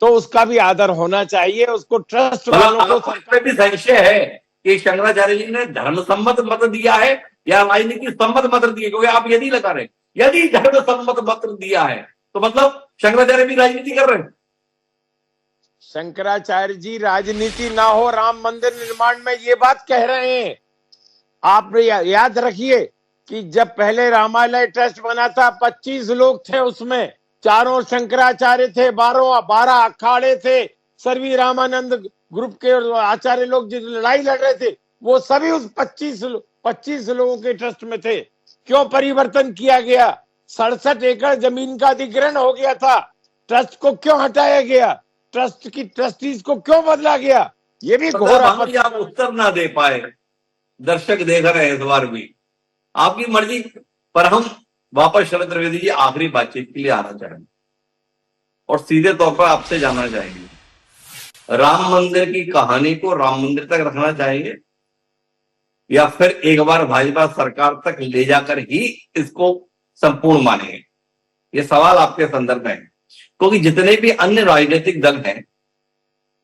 तो उसका भी आदर होना चाहिए, उसको ट्रस्ट वालों को पे भी संशय है कि शंकराचार्य जी ने धर्म सम्मत मत दिया है या राजनीति सम्मत मत दिया, क्योंकि आप यदि लगा रहे यदि धर्म सम्मत मत दिया है तो मतलब शंकराचार्य भी राजनीति कर रहे हैं। शंकराचार्य जी राजनीति ना हो राम मंदिर निर्माण में ये बात कह रहे हैं। आप याद रखिए कि जब पहले रामालय ट्रस्ट बना था 25 लोग थे, उसमें चारों शंकराचार्य थे, 12 अखाड़े थे, सर्वी रामानंद ग्रुप के आचार्य लोग जो लड़ाई लड़ रहे थे वो सभी उस 25 लोगों के ट्रस्ट में थे। क्यों परिवर्तन किया गया? 67 एकड़ जमीन का अधिग्रहण हो गया था, ट्रस्ट को क्यों हटाया गया? ट्रस्ट की ट्रस्टीज को क्यों बदला गया? ये भी घोर आप उत्तर ना दे पाए, दर्शक देख रहे हैं इस बार भी, आपकी मर्जी। पर हम वापस शरद त्रिवेदी जी आखिरी बातचीत के लिए आना चाहेंगे और सीधे तौर पर आपसे जानना चाहेंगे, राम मंदिर की कहानी को राम मंदिर तक रखना चाहेंगे या फिर एक बार भाजपा सरकार तक ले जाकर ही इसको संपूर्ण मानेंगे? ये सवाल आपके संदर्भ में है, क्योंकि जितने भी अन्य राजनीतिक दल हैं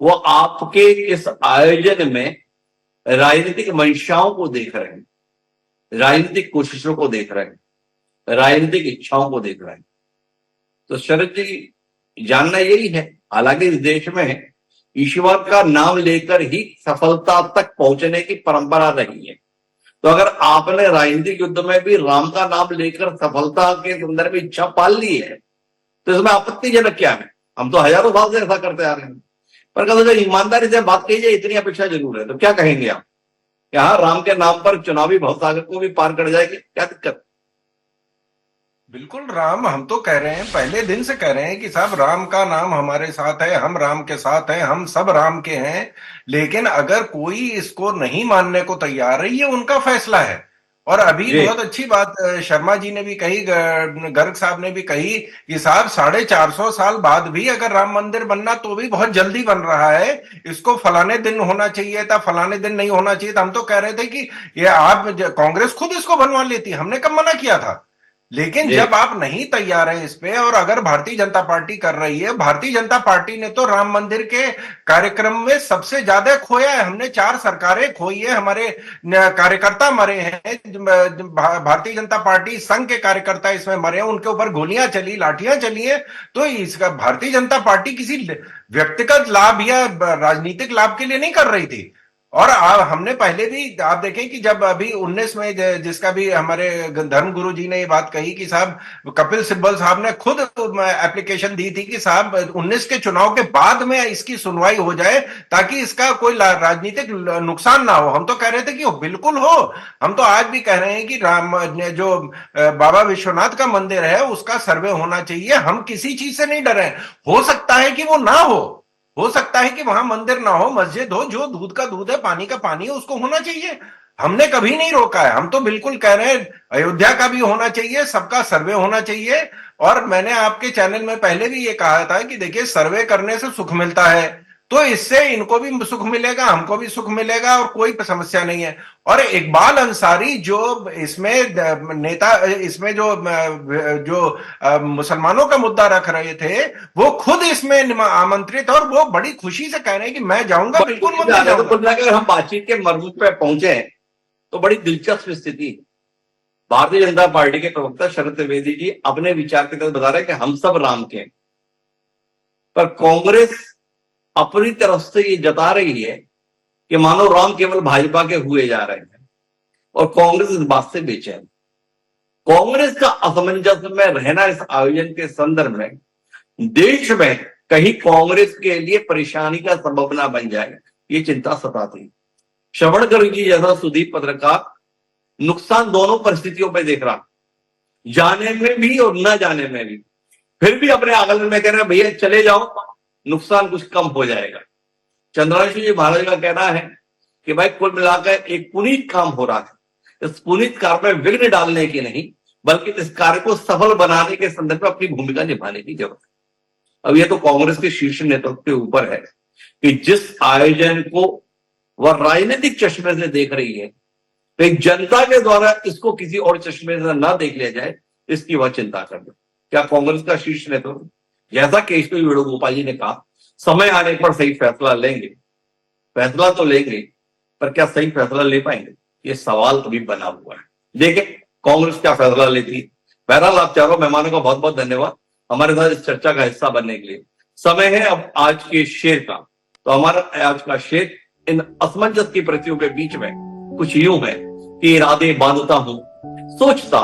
वो आपके इस आयोजन में राजनीतिक मंशाओं को देख रहे हैं, राजनीतिक कोशिशों को देख रहे हैं, राजनीतिक इच्छाओं को देख रहे हैं। तो शरद जी जानना यही है, हालांकि इस देश में ईश्वर का नाम लेकर ही सफलता तक पहुंचने की परंपरा रही है, तो अगर आपने राजनीतिक युद्ध में भी राम का नाम लेकर सफलता के संदर्भ में इच्छा पाल ली है तो इसमें आपत्तिजनक क्या है? हम तो हजारों साल से ऐसा करते आ रहे हैं। पर अगर ईमानदारी से बात कही जाए इतनी अपेक्षा जरूर है, तो क्या कहेंगे आप? यहाँ राम के नाम पर चुनावी भवसागर को भी पार कर जाएगी, क्या दिक्कत? बिल्कुल राम, हम तो कह रहे हैं, पहले दिन से कह रहे हैं कि साहब राम का नाम हमारे साथ है, हम राम के साथ हैं, हम सब राम के हैं। लेकिन अगर कोई इसको नहीं मानने को तैयार है, ये उनका फैसला है। और अभी बहुत अच्छी बात शर्मा जी ने भी कही, गर्ग साहब ने भी कही कि साहब 450 साल बाद भी अगर राम मंदिर बनना तो भी बहुत जल्दी बन रहा है, इसको फलाने दिन होना चाहिए था, फलाने दिन नहीं होना चाहिए था। हम तो कह रहे थे कि ये आप कांग्रेस खुद इसको बनवा लेती, हमने कब मना किया था। लेकिन जब आप नहीं तैयार हैं इस पे, और अगर भारतीय जनता पार्टी कर रही है, भारतीय जनता पार्टी ने तो राम मंदिर के कार्यक्रम में सबसे ज्यादा खोया है। हमने 4 सरकारें खोई है, हमारे कार्यकर्ता मरे हैं, भारतीय जनता पार्टी संघ के कार्यकर्ता इसमें मरे हैं, उनके ऊपर गोलियां चली, लाठियां चली है। तो इसका भारतीय जनता पार्टी किसी व्यक्तिगत लाभ या राजनीतिक लाभ के लिए नहीं कर रही थी। और हमने पहले भी आप देखें कि जब अभी 19 में जिसका भी हमारे धर्म गुरु जी ने ये बात कही कि साहब कपिल सिब्बल साहब ने खुद एप्लीकेशन दी थी कि साहब 19 के चुनाव के बाद में इसकी सुनवाई हो जाए ताकि इसका कोई राजनीतिक नुकसान ना हो। हम तो कह रहे थे कि बिल्कुल हो। हम तो आज भी कह रहे हैं कि राम जो बाबा विश्वनाथ का मंदिर है उसका सर्वे होना चाहिए। हम किसी चीज से नहीं डरे। हो सकता है कि वो ना हो सकता है कि वहां मंदिर ना हो, मस्जिद हो, जो दूध का दूध है, पानी का पानी है, उसको होना चाहिए। हमने कभी नहीं रोका है। हम तो बिल्कुल कह रहे हैं अयोध्या का भी होना चाहिए, सबका सर्वे होना चाहिए। और मैंने आपके चैनल में पहले भी ये कहा था कि देखिए सर्वे करने से सुख मिलता है, तो इससे इनको भी सुख मिलेगा, हमको भी सुख मिलेगा और कोई समस्या नहीं है। और इकबाल अंसारी जो इसमें नेता, इसमें जो मुसलमानों का मुद्दा रख रहे थे, वो खुद इसमें आमंत्रित, और वो बड़ी खुशी से कह रहे हैं कि मैं जाऊंगा, बिल्कुल मंदिर जाऊंगा। अगर हम बातचीत के मरबूत पे पहुंचे तो बड़ी दिलचस्प स्थिति। भारतीय जनता पार्टी के प्रवक्ता शरद त्रिवेदी जी अपने विचार के तहत बता रहे हैं कि हम सब राम के, पर कांग्रेस अपनी तरफ से ये जता रही है कि मानो राम केवल भाजपा के हुए जा रहे हैं, और कांग्रेस इस बात से बेचैन। कांग्रेस का असमंजस में रहना इस आयोजन के संदर्भ में देश में कहीं कांग्रेस के लिए परेशानी का सबब ना बन जाए, ये चिंता सताती। श्रवण गर्ग जी जैसा सुदीप पत्रकार नुकसान दोनों परिस्थितियों में देख रहा, जाने में भी और न जाने में भी, फिर भी अपने आकलन में कह रहे हैं भैया चले जाओ, नुकसान कुछ कम हो जाएगा। चंद्रशेखर जी महाराज का कहना है कि भाई कुल मिलाकर एक पुनीत काम हो रहा है। इस पुनीत कार्य में विघ्न डालने की नहीं, बल्कि इस कार्य को सफल बनाने के संदर्भ में अपनी भूमिका निभाने की जरूरत है। अब यह तो कांग्रेस के शीर्ष नेतृत्व के ऊपर है कि जिस आयोजन को वह राजनीतिक चश्मे से देख रही है, तो एक जनता के द्वारा इसको किसी और चश्मे से ना देख लिया जाए, इसकी वह चिंता कर दो। क्या कांग्रेस का शीर्ष नेतृत्व, जैसा केशव वेणुगोपाल जी ने कहा, समय आने पर सही फैसला लेंगे? फैसला तो लेंगे, पर क्या सही फैसला ले पाएंगे, ये सवाल अभी बना हुआ है। देखें कांग्रेस क्या फैसला लेती है। बहरहाल आप चारों मेहमानों का बहुत बहुत धन्यवाद हमारे साथ इस चर्चा का हिस्सा बनने के लिए। समय है अब आज के शेर का। तो हमारा आज का शेर इन असमंजस की प्रतियों के बीच में कुछ यूं है कि इरादे बांधता हूं, सोचता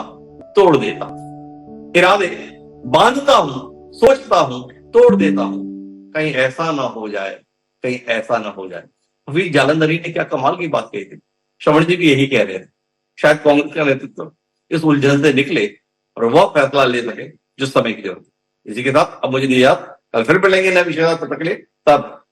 तोड़ देता हूं। इरादे बांधता हूं, सोचता हूं, तोड़ देता हूं, कहीं ऐसा ना हो जाए, कहीं ऐसा ना हो जाए। अभी जालंधरी ने क्या कमाल की बात कही थी, श्रवण जी भी यही कह रहे थे। शायद कांग्रेस का नेतृत्व इस उलझन से निकले और वह फैसला ले सके जो समय की जरूरत है। इसी के साथ अब मुझे दिया, कल फिर मिलेंगे नए विषय तब तक के लिए, तब